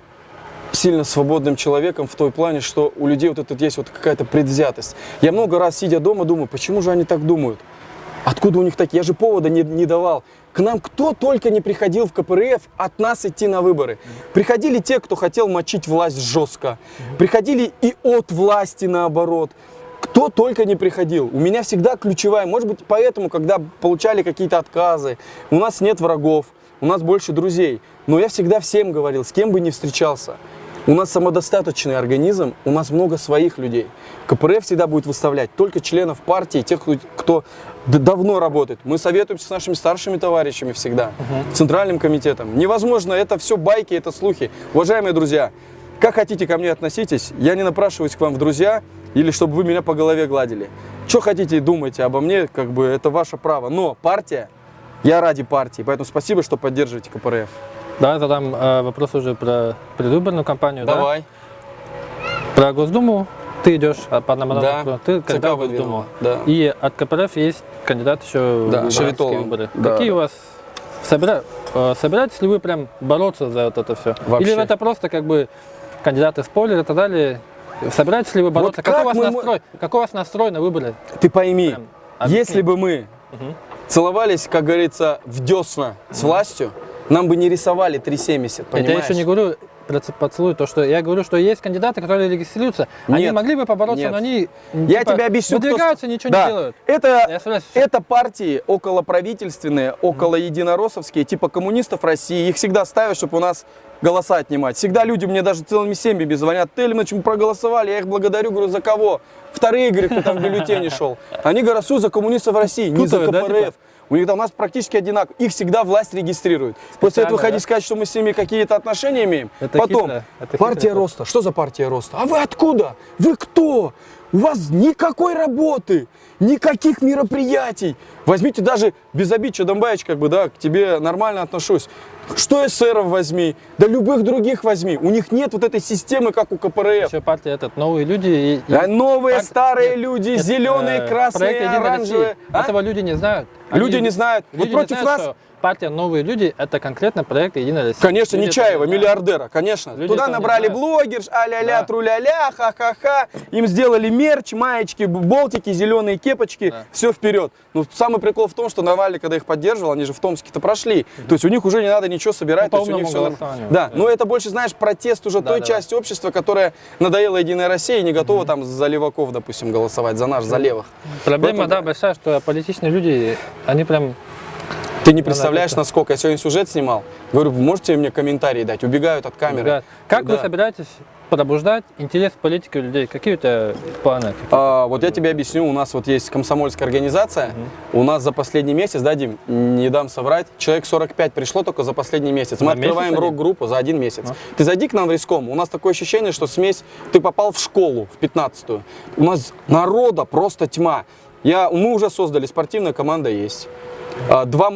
[SPEAKER 2] сильно свободным человеком в той плане, что у людей вот это есть вот какая-то предвзятость. Я много раз, сидя дома, думаю, почему же они так думают? Откуда у них такие? Я же повода не давал. К нам кто только не приходил в КПРФ от нас идти на выборы. Приходили те, кто хотел мочить власть жестко. Приходили и от власти наоборот. Кто только не приходил. У меня всегда ключевая, может быть, поэтому, когда получали какие-то отказы, у нас нет врагов, у нас больше друзей. Но я всегда всем говорил, с кем бы ни встречался. У нас самодостаточный организм, у нас много своих людей. КПРФ всегда будет выставлять только членов партии, тех, кто давно работает. Мы советуемся с нашими старшими товарищами всегда, Центральным комитетом. Невозможно, это все байки, это слухи. Уважаемые друзья, как хотите ко мне относитесь, я не напрашиваюсь к вам в друзья, или чтобы вы меня по голове гладили. Что хотите и думайте обо мне, как бы это ваше право. Но партия, я ради партии, поэтому спасибо, что поддерживаете КПРФ.
[SPEAKER 1] Да, задам вопрос уже про предвыборную кампанию.
[SPEAKER 2] Давай.
[SPEAKER 1] Да? Про Госдуму ты идешь по одному
[SPEAKER 2] Да.
[SPEAKER 1] округу, ты
[SPEAKER 2] ЦК
[SPEAKER 1] когда в
[SPEAKER 2] выдвинул,
[SPEAKER 1] Госдуму.
[SPEAKER 2] да.
[SPEAKER 1] И от КПРФ есть кандидат еще
[SPEAKER 2] Да,
[SPEAKER 1] в городские
[SPEAKER 2] Шевитолов.
[SPEAKER 1] выборы.
[SPEAKER 2] Да,
[SPEAKER 1] Какие
[SPEAKER 2] да.
[SPEAKER 1] у вас собираетесь ли вы прям бороться за вот это все?
[SPEAKER 2] Вообще.
[SPEAKER 1] Или это просто как бы кандидаты спойлеры и так далее? Собираетесь ли вы бороться?
[SPEAKER 2] Вот как
[SPEAKER 1] какой, у вас
[SPEAKER 2] мы
[SPEAKER 1] настрой? Какой у вас настрой на выборы?
[SPEAKER 2] Ты пойми,
[SPEAKER 1] Прям объясни.
[SPEAKER 2] если бы мы целовались, как говорится, в десна с властью, нам бы не рисовали 3,70, понимаешь?
[SPEAKER 1] Это я еще не говорю про поцелуй, то, что я говорю, что есть кандидаты, которые регистрируются, они
[SPEAKER 2] Нет.
[SPEAKER 1] могли бы побороться,
[SPEAKER 2] Нет.
[SPEAKER 1] но они
[SPEAKER 2] Я тебе объясню, кто-
[SPEAKER 1] выдвигаются, ничего
[SPEAKER 2] Да.
[SPEAKER 1] не делают.
[SPEAKER 2] Это,
[SPEAKER 1] Я согласен.
[SPEAKER 2] это партии околоправительственные, около единороссовские, типа коммунистов России. Их всегда ставят, чтобы у нас голоса отнимать. Всегда люди мне даже целыми семьями звонят. Тельмыч, мы проголосовали, я их благодарю, говорю, за кого? Вторые, говорят, кто там в бюллетене шел. Они голосуют за коммунистов России, не за
[SPEAKER 1] Путают, да,
[SPEAKER 2] КПРФ.
[SPEAKER 1] типа?
[SPEAKER 2] У них там у нас практически одинаково. Их всегда власть регистрирует. После этого
[SPEAKER 1] да?
[SPEAKER 2] ходить сказать, что мы с ними какие-то отношения имеем.
[SPEAKER 1] Это
[SPEAKER 2] Потом,
[SPEAKER 1] хитро, это
[SPEAKER 2] партия
[SPEAKER 1] хитро.
[SPEAKER 2] роста. Что за партия роста? А вы откуда? Вы кто? У вас никакой работы, никаких мероприятий. Возьмите даже без обид, Чудамбаевич, как бы, да, к тебе нормально отношусь. Что эсеров возьми, да любых других возьми. У них нет вот этой системы, как у КПРФ.
[SPEAKER 1] Еще партия этот, новые люди.
[SPEAKER 2] Да, новые,
[SPEAKER 1] Пар-
[SPEAKER 2] старые
[SPEAKER 1] нет,
[SPEAKER 2] люди,
[SPEAKER 1] нет,
[SPEAKER 2] зеленые, красные,
[SPEAKER 1] проект «Единая
[SPEAKER 2] оранжевые.
[SPEAKER 1] Россия».
[SPEAKER 2] А?
[SPEAKER 1] Этого люди не знают.
[SPEAKER 2] Люди не знают.
[SPEAKER 1] Люди
[SPEAKER 2] Вот против
[SPEAKER 1] не знают,
[SPEAKER 2] нас,
[SPEAKER 1] что партия «Новые люди» — это конкретно проект «Единая Россия».
[SPEAKER 2] конечно,
[SPEAKER 1] Люди
[SPEAKER 2] Нечаева,
[SPEAKER 1] этого не знают.
[SPEAKER 2] миллиардера, конечно.
[SPEAKER 1] Люди
[SPEAKER 2] Туда
[SPEAKER 1] этого не
[SPEAKER 2] набрали
[SPEAKER 1] знают.
[SPEAKER 2] блогерш, а-ля-ля,
[SPEAKER 1] Да.
[SPEAKER 2] тру-ля-ля, ха-ха-ха. Им сделали мерч, маечки, болтики, зеленые кепочки.
[SPEAKER 1] Да.
[SPEAKER 2] Все вперед. Но самый прикол в том, что Навальный, когда их поддерживал, они же в Томске-то прошли. То есть у них уже не надо ничего собирать.
[SPEAKER 1] Ну,
[SPEAKER 2] то есть у них
[SPEAKER 1] по умному
[SPEAKER 2] всё
[SPEAKER 1] голосованию.
[SPEAKER 2] Да,
[SPEAKER 1] Да.
[SPEAKER 2] но это больше, знаешь, протест уже той
[SPEAKER 1] да.
[SPEAKER 2] части общества, которая надоела Единой России и не готова там за леваков, допустим, голосовать, за наш, за левых.
[SPEAKER 1] Проблема,
[SPEAKER 2] Поэтому-
[SPEAKER 1] да, большая, что политичные люди, они прям...
[SPEAKER 2] Ты не представляешь,
[SPEAKER 1] это-
[SPEAKER 2] насколько я сегодня сюжет снимал. Говорю, можете мне комментарии дать? Убегают от камеры.
[SPEAKER 1] Ребят, как
[SPEAKER 2] Да.
[SPEAKER 1] вы собираетесь пробуждать интерес к политике у людей? Какие у тебя планы?
[SPEAKER 2] Вот я тебе объясню, у нас вот есть комсомольская организация, у нас за последний месяц, да, Дим, не дам соврать, человек 45 пришло только за последний месяц. Мы
[SPEAKER 1] За месяц
[SPEAKER 2] открываем
[SPEAKER 1] один?
[SPEAKER 2] рок-группу за один месяц. Ты зайди к нам в Риском, у нас такое ощущение, что смесь, ты попал в школу, в 15-ю. У нас народа просто тьма. Мы уже создали, спортивная команда есть. Два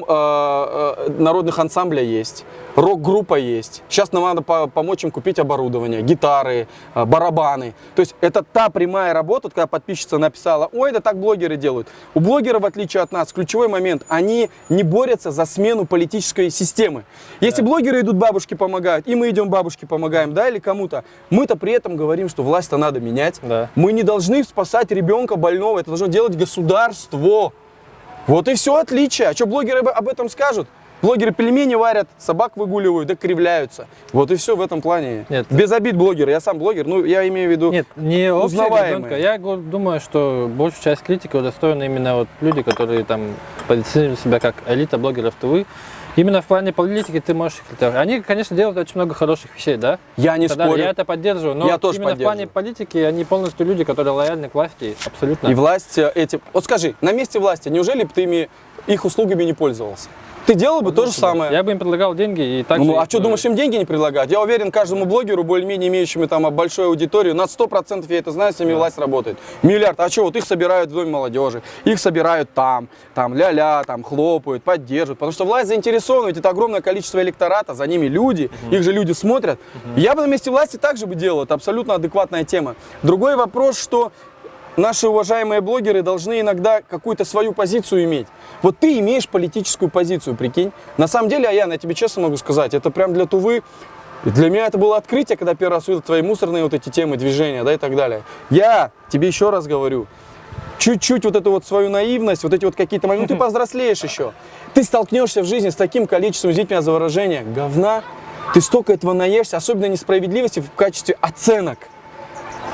[SPEAKER 2] народных ансамбля есть, рок-группа есть. Сейчас нам надо помочь им купить оборудование, гитары, барабаны. То есть это та прямая работа, когда подписчица написала, ой, да так блогеры делают. У блогеров, в отличие от нас, ключевой момент, они не борются за смену политической системы. Если блогеры идут, бабушки помогают, и мы идем, бабушки помогаем, да, или кому-то, мы-то при этом говорим, что власть-то надо менять.
[SPEAKER 1] Да.
[SPEAKER 2] Мы не должны спасать ребенка больного, это должно делать государство. Вот и все отличие. А что блогеры об этом скажут? Блогеры пельмени варят, собак выгуливают, да кривляются. Вот и все в этом плане.
[SPEAKER 1] Нет.
[SPEAKER 2] Без обид блогеры. Я сам блогер, ну я имею в виду...
[SPEAKER 1] Нет, не общая
[SPEAKER 2] узнаваемые.
[SPEAKER 1] гражданка. Я думаю, что большую часть критики удостоены именно вот люди, которые там позиционируют себя как элита блогеров ТВ. Именно в плане политики ты можешь их критиковать. Они, конечно, делают очень много хороших вещей, да?
[SPEAKER 2] Я не
[SPEAKER 1] Тогда
[SPEAKER 2] спорю.
[SPEAKER 1] Я это поддерживаю, но
[SPEAKER 2] Я тоже
[SPEAKER 1] именно в плане
[SPEAKER 2] поддерживаю.
[SPEAKER 1] политики они полностью люди, которые лояльны к власти, абсолютно.
[SPEAKER 2] И власть этим... Вот скажи, на месте власти, неужели бы ты их услугами не пользовался? Ты делал бы то же самое.
[SPEAKER 1] Я бы им предлагал деньги и так
[SPEAKER 2] Ну,
[SPEAKER 1] же
[SPEAKER 2] а
[SPEAKER 1] их,
[SPEAKER 2] что, думаешь, им деньги не предлагать? Я уверен, каждому блогеру, более-менее имеющему там большую аудиторию, на 100% я это знаю, с ними власть работает. Миллиард. А что, вот их собирают в Доме молодежи, их собирают там ля-ля, там хлопают, поддерживают. Потому что власть заинтересована, ведь это огромное количество электората, за ними люди, их же люди смотрят. Я бы на месте власти так же бы делал, это абсолютно адекватная тема. Другой вопрос, что наши уважаемые блогеры должны иногда какую-то свою позицию иметь. Вот ты имеешь политическую позицию, прикинь. На самом деле, Аян, я тебе честно могу сказать, это прям для Тувы. И для меня это было открытие, когда первый раз увидел твои мусорные вот эти темы, движения, да, и так далее. Я тебе еще раз говорю, чуть-чуть вот эту вот свою наивность, вот эти вот какие-то моменты, ну ты повзрослеешь еще. Ты столкнешься в жизни с таким количеством, извините меня за выражение, говна. Ты столько этого наешься, особенно несправедливости в качестве оценок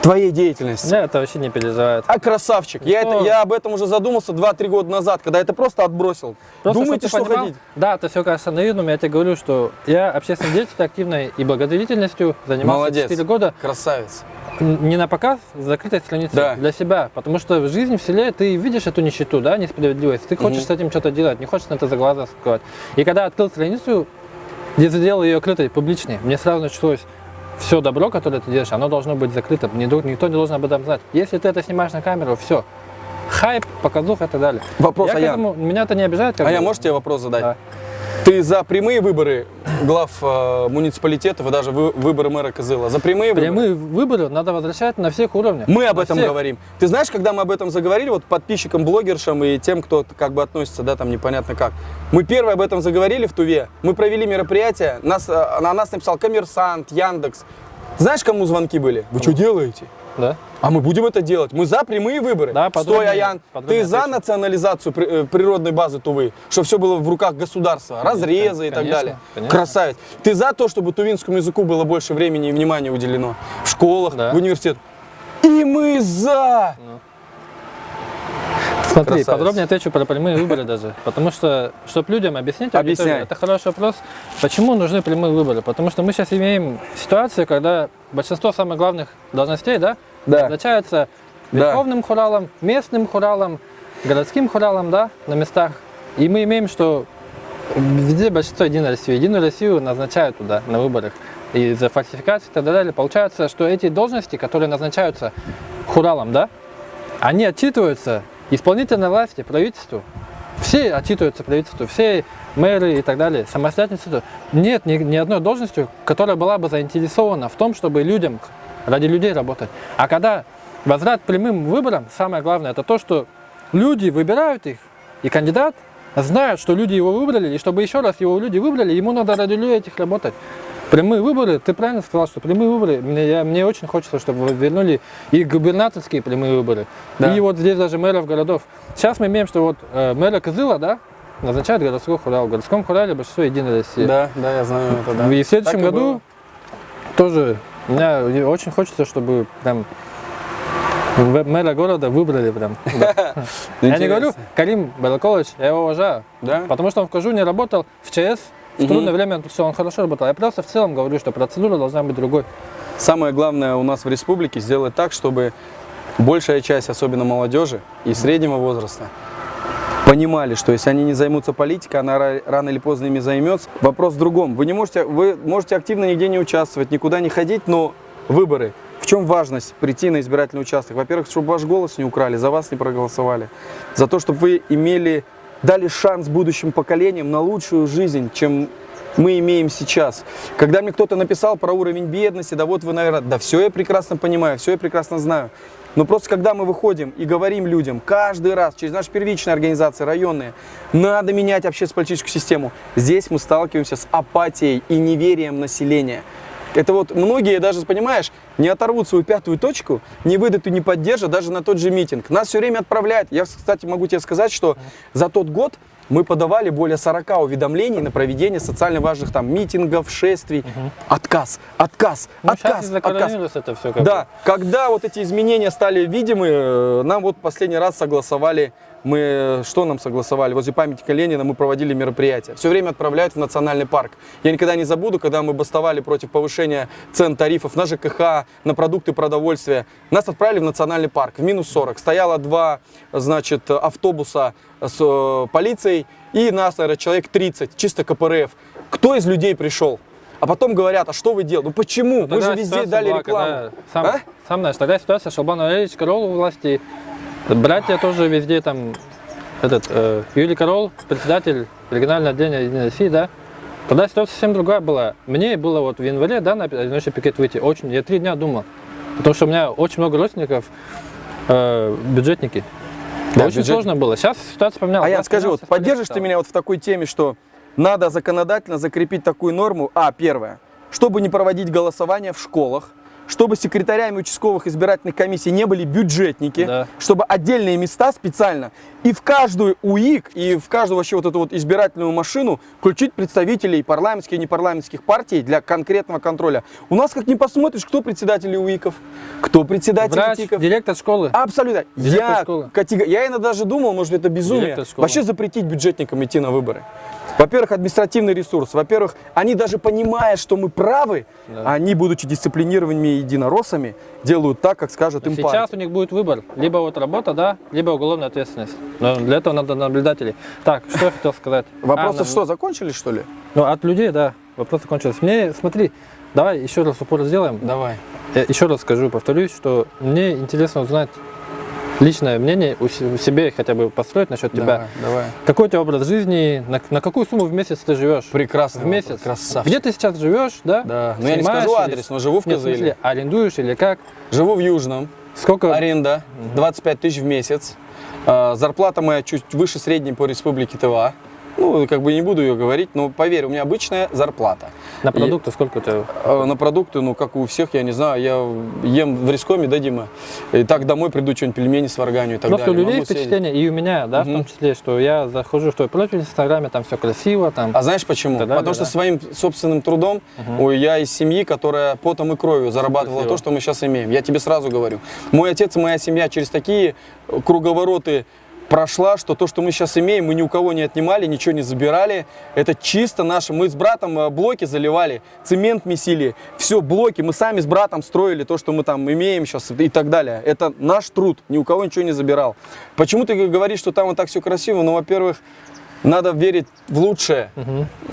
[SPEAKER 2] твоей деятельности.
[SPEAKER 1] Меня это вообще не переживает.
[SPEAKER 2] А красавчик, я об этом уже задумался 2-3 года назад, когда это просто отбросил.
[SPEAKER 1] Просто,
[SPEAKER 2] Думаете,
[SPEAKER 1] чтоб ты
[SPEAKER 2] что
[SPEAKER 1] понимал,
[SPEAKER 2] ходить?
[SPEAKER 1] Да, это все кажется наивным, я тебе говорю, что я общественной деятельностью активной и благотворительностью занимался
[SPEAKER 2] Молодец.
[SPEAKER 1] 4 года.
[SPEAKER 2] Красавец.
[SPEAKER 1] Не на показ, с закрытой страницей
[SPEAKER 2] Да.
[SPEAKER 1] для себя. Потому что в жизни, в селе ты видишь эту нищету, да, несправедливость. Ты хочешь с этим что-то делать, не хочешь на это за глаза скрывать. И когда открыл страницу, где сделал ее открытой, публичной, мне сразу началось: все добро, которое ты делаешь, оно должно быть закрыто. Никто не должен об этом знать. Если ты это снимаешь на камеру, все. Хайп, показуха и так далее.
[SPEAKER 2] Вопрос,
[SPEAKER 1] Я к
[SPEAKER 2] Аян.
[SPEAKER 1] этому, меня это не обижает. Как
[SPEAKER 2] А я,
[SPEAKER 1] бы.
[SPEAKER 2] можешь тебе вопрос задать?
[SPEAKER 1] Да.
[SPEAKER 2] Ты за прямые выборы глав муниципалитетов и даже выборы мэра Кызыла? За прямые выборы?
[SPEAKER 1] Прямые выборы надо возвращать на всех уровнях.
[SPEAKER 2] Мы об
[SPEAKER 1] На
[SPEAKER 2] этом
[SPEAKER 1] всех.
[SPEAKER 2] говорим. Ты знаешь, когда мы об этом заговорили, вот подписчикам, блогершам и тем, кто как бы относится, да, там непонятно как. Мы первые об этом заговорили в Туве. Мы провели мероприятие, на нас написал Коммерсант, Яндекс. Знаешь, кому звонки были? Вы что делаете?
[SPEAKER 1] Да?
[SPEAKER 2] А мы будем это делать. Мы за прямые выборы.
[SPEAKER 1] Да,
[SPEAKER 2] Стой,
[SPEAKER 1] подробнее-
[SPEAKER 2] Аян.
[SPEAKER 1] подробнее
[SPEAKER 2] Ты за
[SPEAKER 1] отвечу.
[SPEAKER 2] национализацию природной базы Тувы? Чтобы все было в руках государства, разрезы и так
[SPEAKER 1] конечно,
[SPEAKER 2] далее.
[SPEAKER 1] конечно.
[SPEAKER 2] Красавец. Ты за то, чтобы тувинскому языку было больше времени и внимания уделено? В школах,
[SPEAKER 1] Да.
[SPEAKER 2] в университетах. И мы за!
[SPEAKER 1] Смотри,
[SPEAKER 2] Красавец.
[SPEAKER 1] подробнее отвечу про прямые выборы даже. Потому что, чтобы людям объяснить, аудитории,
[SPEAKER 2] Объясняй.
[SPEAKER 1] это хороший вопрос, почему нужны прямые выборы. Потому что мы сейчас имеем ситуацию, когда большинство самых главных должностей, да,
[SPEAKER 2] Да.
[SPEAKER 1] назначаются
[SPEAKER 2] Да.
[SPEAKER 1] верховным хуралом, местным хуралом, городским хуралом, да, на местах. И мы имеем, что везде большинство Единой России. Единую Россию назначают туда на выборах. И за фальсификации и так далее. Получается, что эти должности, которые назначаются хуралом, да, они отчитываются исполнительной власти, правительству. Все отчитываются правительству, все мэры и так далее, самостоятельно. Нет ни одной должности, которая была бы заинтересована в том, чтобы людям, ради людей работать. А когда возврат к прямым выборам, самое главное, это то, что люди выбирают их, и кандидат знает, что люди его выбрали, и чтобы еще раз его люди выбрали, ему надо ради людей этих работать. Прямые выборы, ты правильно сказал, что прямые выборы, мне очень хочется, чтобы вернули и губернаторские прямые выборы,
[SPEAKER 2] Да.
[SPEAKER 1] и вот здесь даже мэров городов. Сейчас мы имеем, что вот мэра Кызыла, да, назначает городской хурал. В городском хурале большинство Единой России.
[SPEAKER 2] Да, да, я знаю это, да.
[SPEAKER 1] И в следующем
[SPEAKER 2] Так и
[SPEAKER 1] году
[SPEAKER 2] было.
[SPEAKER 1] тоже мне очень хочется, чтобы прям мэра города выбрали прям. Да. Я не
[SPEAKER 2] Интересно.
[SPEAKER 1] говорю, Карим Балакович, я его уважаю,
[SPEAKER 2] Да?
[SPEAKER 1] потому что он в Кажуне работал в ЧС, в трудное время все, он хорошо работал. Я просто в целом говорю, что процедура должна быть другой.
[SPEAKER 2] Самое главное у нас в республике сделать так, чтобы большая часть, особенно молодежи и среднего возраста, понимали, что если они не займутся политикой, она рано или поздно ими займется. Вопрос в другом. Вы можете активно нигде не участвовать, никуда не ходить, но выборы. В чем важность прийти на избирательный участок? Во-первых, чтобы ваш голос не украли, за вас не проголосовали. За то, чтобы вы дали шанс будущим поколениям на лучшую жизнь, чем мы имеем сейчас. Когда мне кто-то написал про уровень бедности, да вот вы, наверное, да все я прекрасно понимаю, все я прекрасно знаю. Но просто когда мы выходим и говорим людям каждый раз через наши первичные организации, районные, надо менять общественно-политическую систему, здесь мы сталкиваемся с апатией и неверием населения. Это вот многие даже, понимаешь, не оторвут свою пятую точку, не выйдут и не поддержат даже на тот же митинг. Нас все время отправляют. Я, кстати, могу тебе сказать, что за тот год мы подавали более 40 уведомлений на проведение социально важных там митингов, шествий. Отказ, отказ,
[SPEAKER 1] Ну, сейчас
[SPEAKER 2] отказ,
[SPEAKER 1] из-за
[SPEAKER 2] отказ.
[SPEAKER 1] коронавируса это все как
[SPEAKER 2] Да, когда вот эти изменения стали видимы, нам вот последний раз согласовали, что нам согласовали? Возле памятника Ленина мы проводили мероприятие. Все время отправляют в национальный парк. Я никогда не забуду, когда мы бастовали против повышения цен тарифов на ЖКХ, на продукты продовольствия. Нас отправили в национальный парк в минус 40. Стояло 2, автобуса с полицией и нас, наверное, человек 30, чисто КПРФ. Кто из людей пришел? А потом говорят, а что вы делаете? Ну почему? Мы же везде дали рекламу.
[SPEAKER 1] Самая такая ситуация, Шалбан Валерьевич Карол у власти, братья тоже везде там, Юрий Карол, председатель регионального отделения Единой России, да. Тогда ситуация совсем другая была. Мне было вот в январе, да, на одиночный пикет выйти, я 3 дня думал, потому что у меня очень много родственников бюджетники.
[SPEAKER 2] Да,
[SPEAKER 1] Очень сложно было. Сейчас ситуация поменялась.
[SPEAKER 2] Аян, скажи, вот поддержишь ты меня вот в такой теме, что надо законодательно закрепить такую норму? Первое, чтобы не проводить голосование в школах, чтобы секретарями участковых избирательных комиссий не были бюджетники,
[SPEAKER 1] Да.
[SPEAKER 2] чтобы отдельные места специально и в каждую УИК, и в каждую вообще вот эту вот избирательную машину включить представителей парламентских и непарламентских партий для конкретного контроля. У нас как не посмотришь, кто председатели УИКов, кто председатели
[SPEAKER 1] Врач,
[SPEAKER 2] ТИКов.
[SPEAKER 1] директор школы.
[SPEAKER 2] Абсолютно.
[SPEAKER 1] Директор школы.
[SPEAKER 2] Я иногда даже думал, может, это безумие.
[SPEAKER 1] Директор школы.
[SPEAKER 2] Вообще запретить бюджетникам идти на выборы. Во-первых, административный ресурс. Во-первых, они даже понимая, что мы правы,
[SPEAKER 1] Да.
[SPEAKER 2] они, будучи дисциплинированными единороссами, делают так, как скажет им
[SPEAKER 1] Сейчас
[SPEAKER 2] партия.
[SPEAKER 1] у них будет выбор. Либо вот работа, да, либо уголовная ответственность. Но для этого надо наблюдателей. Так, что я хотел сказать?
[SPEAKER 2] Вопросы что, закончились, что ли?
[SPEAKER 1] Ну, от людей, да, вопросы кончились. Смотри, давай еще раз упор сделаем.
[SPEAKER 2] Давай.
[SPEAKER 1] Я еще раз скажу, повторюсь, что мне интересно узнать личное мнение у себе хотя бы построить насчет тебя.
[SPEAKER 2] Давай.
[SPEAKER 1] Какой у тебя образ жизни, на какую сумму в месяц ты живешь?
[SPEAKER 2] Прекрасно.
[SPEAKER 1] В месяц.
[SPEAKER 2] Красавчик.
[SPEAKER 1] Где ты сейчас живешь, да?
[SPEAKER 2] Да. Но я не
[SPEAKER 1] Снимаешь
[SPEAKER 2] скажу
[SPEAKER 1] или-
[SPEAKER 2] адрес, но живу в
[SPEAKER 1] Нет, в смысле,
[SPEAKER 2] Кызыле.
[SPEAKER 1] арендуешь или как?
[SPEAKER 2] Живу в Южном.
[SPEAKER 1] Сколько?
[SPEAKER 2] Аренда 25 тысяч в месяц. Зарплата моя чуть выше средней по республике Тыва. Ну, как бы не буду ее говорить, но поверь, у меня обычная зарплата.
[SPEAKER 1] На продукты сколько у тебя?
[SPEAKER 2] На продукты, ну, как у всех, я не знаю, я ем в Рискоме, да, Дима? И так домой приду, что-нибудь пельмени сварганю и так
[SPEAKER 1] Просто у
[SPEAKER 2] далее.
[SPEAKER 1] людей
[SPEAKER 2] Могу съездить.
[SPEAKER 1] впечатление, и у меня, да, в том числе, что я захожу в твой профиль в Инстаграме, там все красиво, там.
[SPEAKER 2] А знаешь почему?
[SPEAKER 1] Да,
[SPEAKER 2] Потому что своим собственным трудом, я из семьи, которая потом и кровью зарабатывала
[SPEAKER 1] Красиво.
[SPEAKER 2] то, что мы сейчас имеем. Я тебе сразу говорю. Мой отец и моя семья через такие круговороты прошла, что то, что мы сейчас имеем, мы ни у кого не отнимали, ничего не забирали. Это чисто наше. Мы с братом блоки заливали, цемент месили, все, блоки. Мы сами с братом строили то, что мы там имеем сейчас и так далее. Это наш труд, ни у кого ничего не забирал. Почему ты говоришь, что там вот так все красиво? Ну, во-первых, надо верить в лучшее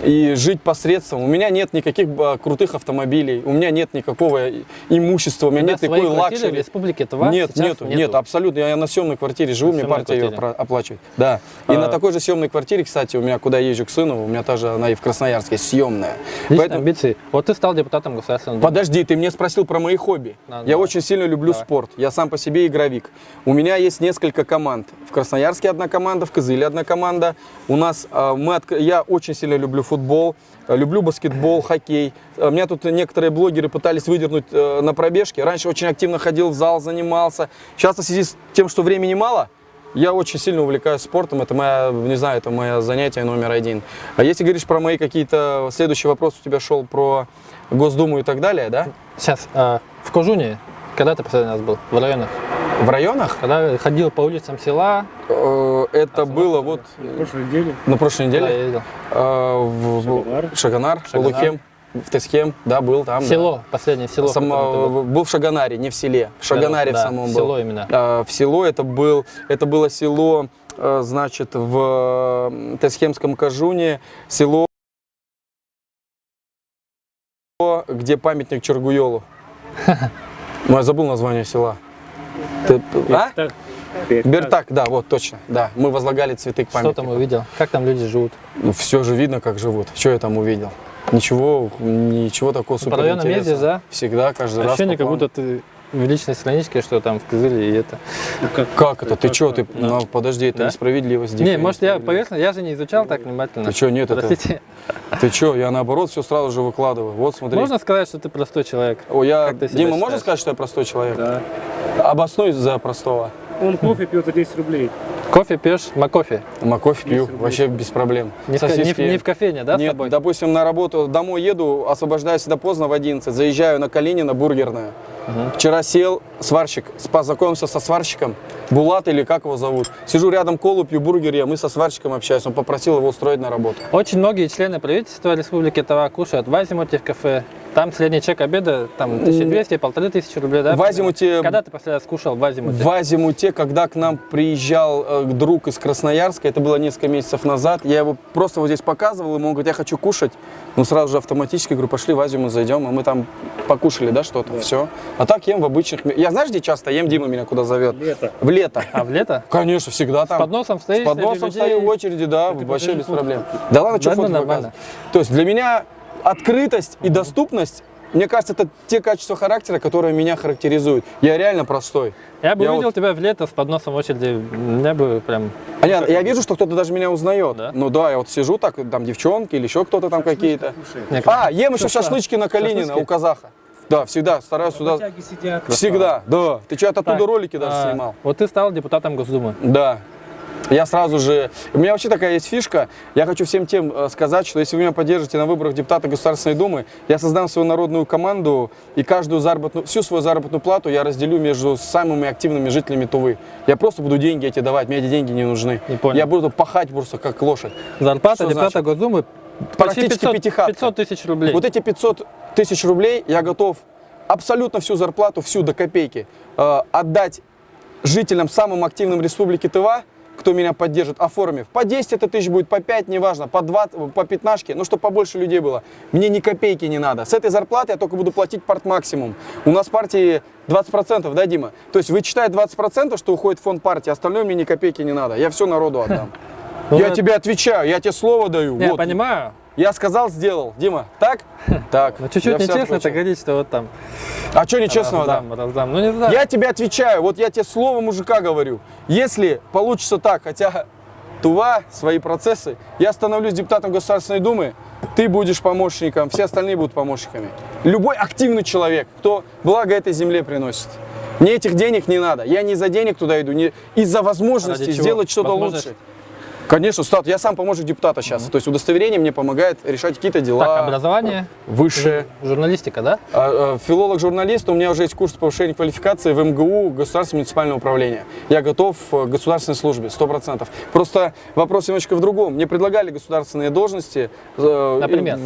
[SPEAKER 2] и жить посредством. У меня нет никаких крутых автомобилей, у меня нет никакого имущества, у меня нет
[SPEAKER 1] своей
[SPEAKER 2] никакой
[SPEAKER 1] квартиры в
[SPEAKER 2] лакшери.
[SPEAKER 1] республике Тыва
[SPEAKER 2] Нет,
[SPEAKER 1] сейчас
[SPEAKER 2] нет, абсолютно. Я на съемной квартире живу, мне
[SPEAKER 1] съемной
[SPEAKER 2] партия ее
[SPEAKER 1] квартире.
[SPEAKER 2] оплачивает. Да. И на такой же съемной квартире, кстати, у меня, куда езжу к сыну, у меня тоже она и в Красноярске съемная.
[SPEAKER 1] Личные амбиции. Вот ты стал депутатом Государственной Думы.
[SPEAKER 2] Подожди, ты мне спросил про мои хобби.
[SPEAKER 1] Да,
[SPEAKER 2] Я
[SPEAKER 1] да.
[SPEAKER 2] очень сильно люблю спорт. Я сам по себе игровик. У меня есть несколько команд. В Красноярске одна команда, в Кызыле одна команда. У нас я очень сильно люблю футбол, люблю баскетбол, хоккей. Меня тут некоторые блогеры пытались выдернуть на пробежке. Раньше очень активно ходил в зал, занимался. Сейчас в связи с тем, что времени мало, я очень сильно увлекаюсь спортом. Это это мое занятие номер один. А если говоришь про мои какие-то... Следующий вопрос у тебя шел про Госдуму и так далее, да?
[SPEAKER 1] Сейчас, в Кожуне, когда ты последний раз был? В районах?
[SPEAKER 2] В районах?
[SPEAKER 1] Когда ходил по улицам села,
[SPEAKER 2] Это было вот
[SPEAKER 3] В прошлой неделе
[SPEAKER 2] на прошлой
[SPEAKER 1] да, я
[SPEAKER 2] неделе
[SPEAKER 1] видел.
[SPEAKER 2] в Шагонар, Улухем, в Тесхем, да, был там.
[SPEAKER 1] Село, последнее село. в котором ты был.
[SPEAKER 2] Был в Шагонаре, не в селе. В Шагонаре
[SPEAKER 1] Да,
[SPEAKER 2] в самом был.
[SPEAKER 1] село именно.
[SPEAKER 2] В село это было село, значит, в Тесхемском Кожуне, село, где памятник Чергуйолу. Ну, я забыл название села. А?
[SPEAKER 3] Так,
[SPEAKER 2] Бертак, да, вот точно, да. Мы возлагали цветы к
[SPEAKER 1] Что
[SPEAKER 2] памятнику.
[SPEAKER 1] там увидел? Как там люди живут?
[SPEAKER 2] Все же видно, как живут. Что я там увидел? Ничего такого
[SPEAKER 1] По
[SPEAKER 2] супер
[SPEAKER 1] районам ездишь, да?
[SPEAKER 2] Всегда, каждый раз.
[SPEAKER 1] Ощущение,
[SPEAKER 2] по
[SPEAKER 1] как
[SPEAKER 2] плану.
[SPEAKER 1] будто ты в личной страничке, что там в Кызыле и это.
[SPEAKER 2] Как это? Ты что? Ты, ну, подожди, это
[SPEAKER 1] Да?
[SPEAKER 2] несправедливость.
[SPEAKER 1] Не,
[SPEAKER 2] дикая
[SPEAKER 1] может я
[SPEAKER 2] несправедливость.
[SPEAKER 1] поверхностно, я же не изучал так внимательно.
[SPEAKER 2] Ты что, нет, это...
[SPEAKER 1] Простите.
[SPEAKER 2] Ты что, я наоборот все сразу же выкладываю. Вот смотри.
[SPEAKER 1] Можно сказать, что ты простой человек?
[SPEAKER 2] О,
[SPEAKER 1] Как ты себя
[SPEAKER 2] Дима,
[SPEAKER 1] считаешь?
[SPEAKER 2] можно сказать, что я простой человек?
[SPEAKER 3] да.
[SPEAKER 2] Обоснуй за простого.
[SPEAKER 3] Он кофе пьет за 10 рублей.
[SPEAKER 1] Кофе пьешь? Макофе?
[SPEAKER 2] Кофе пью,
[SPEAKER 3] 10 рублей.
[SPEAKER 2] вообще без проблем.
[SPEAKER 1] Не в,
[SPEAKER 2] Сосиски.
[SPEAKER 1] не в кофейне, да, с
[SPEAKER 2] Нет,
[SPEAKER 1] собой?
[SPEAKER 2] допустим, на работу домой еду, освобождаюсь всегда поздно в 11, заезжаю на Калинина, бургерная. Вчера сел сварщик, познакомился со сварщиком, Булат или как его зовут. Сижу рядом, колу пью, бургер ем, мы со сварщиком общаемся, он попросил его устроить на работу.
[SPEAKER 1] Очень многие члены правительства Республики Тыва кушают в Азимуте в кафе. Там средний чек обеда там 1200-1500 рублей, да?
[SPEAKER 2] В Азимуте-
[SPEAKER 1] Когда ты последний раз кушал в Азимуте?
[SPEAKER 2] В Азимуте, когда к нам приезжал друг из Красноярска, это было несколько месяцев назад, я его просто вот здесь показывал, ему он говорит, я хочу кушать. Ну сразу же автоматически говорю, пошли в Азимут зайдем, а мы там покушали, да, что-то, все. А так ем в обычных... Я знаешь, где часто ем? Дима меня куда зовет?
[SPEAKER 3] Лето.
[SPEAKER 2] В лето.
[SPEAKER 1] А в лето?
[SPEAKER 2] Конечно, всегда там.
[SPEAKER 1] С подносом стоишь?
[SPEAKER 2] С подносом
[SPEAKER 1] среди людей?
[SPEAKER 2] стою в очереди, да, вообще без проблем. Да ладно, что
[SPEAKER 1] Да, ну,
[SPEAKER 2] фото
[SPEAKER 1] нормально.
[SPEAKER 2] показывать. То есть для меня открытость и доступность, мне кажется, это те качества характера, которые меня характеризуют. Я реально простой.
[SPEAKER 1] Я бы
[SPEAKER 2] Я
[SPEAKER 1] увидел
[SPEAKER 2] вот-
[SPEAKER 1] тебя в лето с подносом в очереди, меня бы прям...
[SPEAKER 2] Понятно, я вижу, что кто-то даже меня узнает.
[SPEAKER 1] Да?
[SPEAKER 2] Ну да, я вот сижу так, там девчонки или еще кто-то там какие-то.
[SPEAKER 1] Мне
[SPEAKER 2] Ем еще шашлычки на Калинина
[SPEAKER 1] Шашлычки?
[SPEAKER 2] у казаха. Да, всегда стараюсь сюда.
[SPEAKER 3] Тяги сидят.
[SPEAKER 2] Всегда, да. Ты что, оттуда
[SPEAKER 1] Так,
[SPEAKER 2] ролики даже снимал?
[SPEAKER 1] Вот ты стал депутатом Госдумы.
[SPEAKER 2] Да. Я сразу же... У меня вообще такая есть фишка. Я хочу всем тем сказать, что если вы меня поддержите на выборах депутата Государственной Думы, я создам свою народную команду и всю свою заработную плату я разделю между самыми активными жителями Тувы. Я просто буду деньги эти давать, мне эти деньги не нужны.
[SPEAKER 1] Не понял.
[SPEAKER 2] Я буду пахать просто как лошадь.
[SPEAKER 1] Зарплата
[SPEAKER 2] Что
[SPEAKER 1] депутата
[SPEAKER 2] значит?
[SPEAKER 1] Госдумы
[SPEAKER 2] Практически
[SPEAKER 1] 500,
[SPEAKER 2] пятихатка.
[SPEAKER 1] 500 тысяч рублей.
[SPEAKER 2] Вот эти 500 тысяч рублей я готов абсолютно всю зарплату, всю до копейки, отдать жителям самым активным Республики Тыва, кто меня поддержит, оформив. По 10 это тысяч будет, по 5, неважно, по 20, по 15, ну, чтобы побольше людей было. Мне ни копейки не надо. С этой зарплаты я только буду платить партмаксимум. У нас партии 20%, да, Дима? То есть вычитает 20%, что уходит в фонд партии, остальное мне ни копейки не надо. Я все народу отдам.
[SPEAKER 1] Ну,
[SPEAKER 2] Я
[SPEAKER 1] это-
[SPEAKER 2] тебе отвечаю, я тебе слово даю.
[SPEAKER 1] Не, я
[SPEAKER 2] Вот.
[SPEAKER 1] понимаю,
[SPEAKER 2] Я сказал, сделал. Дима, так? Так.
[SPEAKER 1] но чуть-чуть
[SPEAKER 2] Я всё
[SPEAKER 1] нечестно
[SPEAKER 2] ответил.
[SPEAKER 1] это говорить, что вот там
[SPEAKER 2] А что нечестного, да?
[SPEAKER 1] раздам. Ну не знаю.
[SPEAKER 2] Я тебе отвечаю, вот я тебе слово мужика говорю. Если получится так, хотя Тува, свои процессы, я становлюсь депутатом Государственной Думы, ты будешь помощником, все остальные будут помощниками. Любой активный человек, кто благо этой земле приносит. Мне этих денег не надо. Я не за денег туда иду, не из-за возможности
[SPEAKER 1] Ради чего?
[SPEAKER 2] сделать что-то
[SPEAKER 1] Возможность?
[SPEAKER 2] лучше. Конечно, я сам помощник депутата сейчас. То есть удостоверение мне помогает решать какие-то дела
[SPEAKER 1] Так, образование,
[SPEAKER 2] высшие.
[SPEAKER 1] журналистика, да?
[SPEAKER 2] Филолог-журналист, у меня уже есть курс повышения квалификации в МГУ, Государственное муниципальное управление. Я готов к государственной службе, 100%. Просто вопрос немножечко в другом. Мне предлагали государственные должности.
[SPEAKER 1] Например?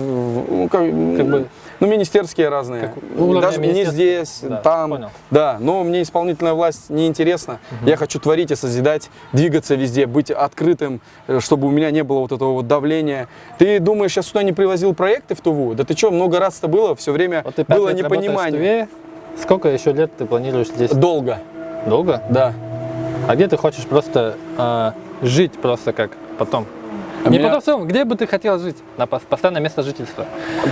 [SPEAKER 2] Министерские разные.
[SPEAKER 1] уровня
[SPEAKER 2] Даже не
[SPEAKER 1] министерства.
[SPEAKER 2] здесь,
[SPEAKER 1] Да,
[SPEAKER 2] там.
[SPEAKER 1] понял.
[SPEAKER 2] Да, но мне исполнительная власть неинтересна. Я хочу творить и созидать, двигаться везде, быть открытым чтобы у меня не было вот этого вот давления. Ты думаешь, я сюда не привозил проекты в Туву? Да ты что, много раз это было, все время
[SPEAKER 1] Вот ты 5
[SPEAKER 2] было
[SPEAKER 1] лет работаешь в
[SPEAKER 2] непонимание.
[SPEAKER 1] Туве. Сколько еще лет ты планируешь здесь?
[SPEAKER 2] Долго,
[SPEAKER 1] Долго?
[SPEAKER 2] да.
[SPEAKER 1] А где ты хочешь просто жить просто как потом?
[SPEAKER 2] А
[SPEAKER 1] Не
[SPEAKER 2] меня-
[SPEAKER 1] потом в целом, где бы ты хотел жить? На постоянное место жительства.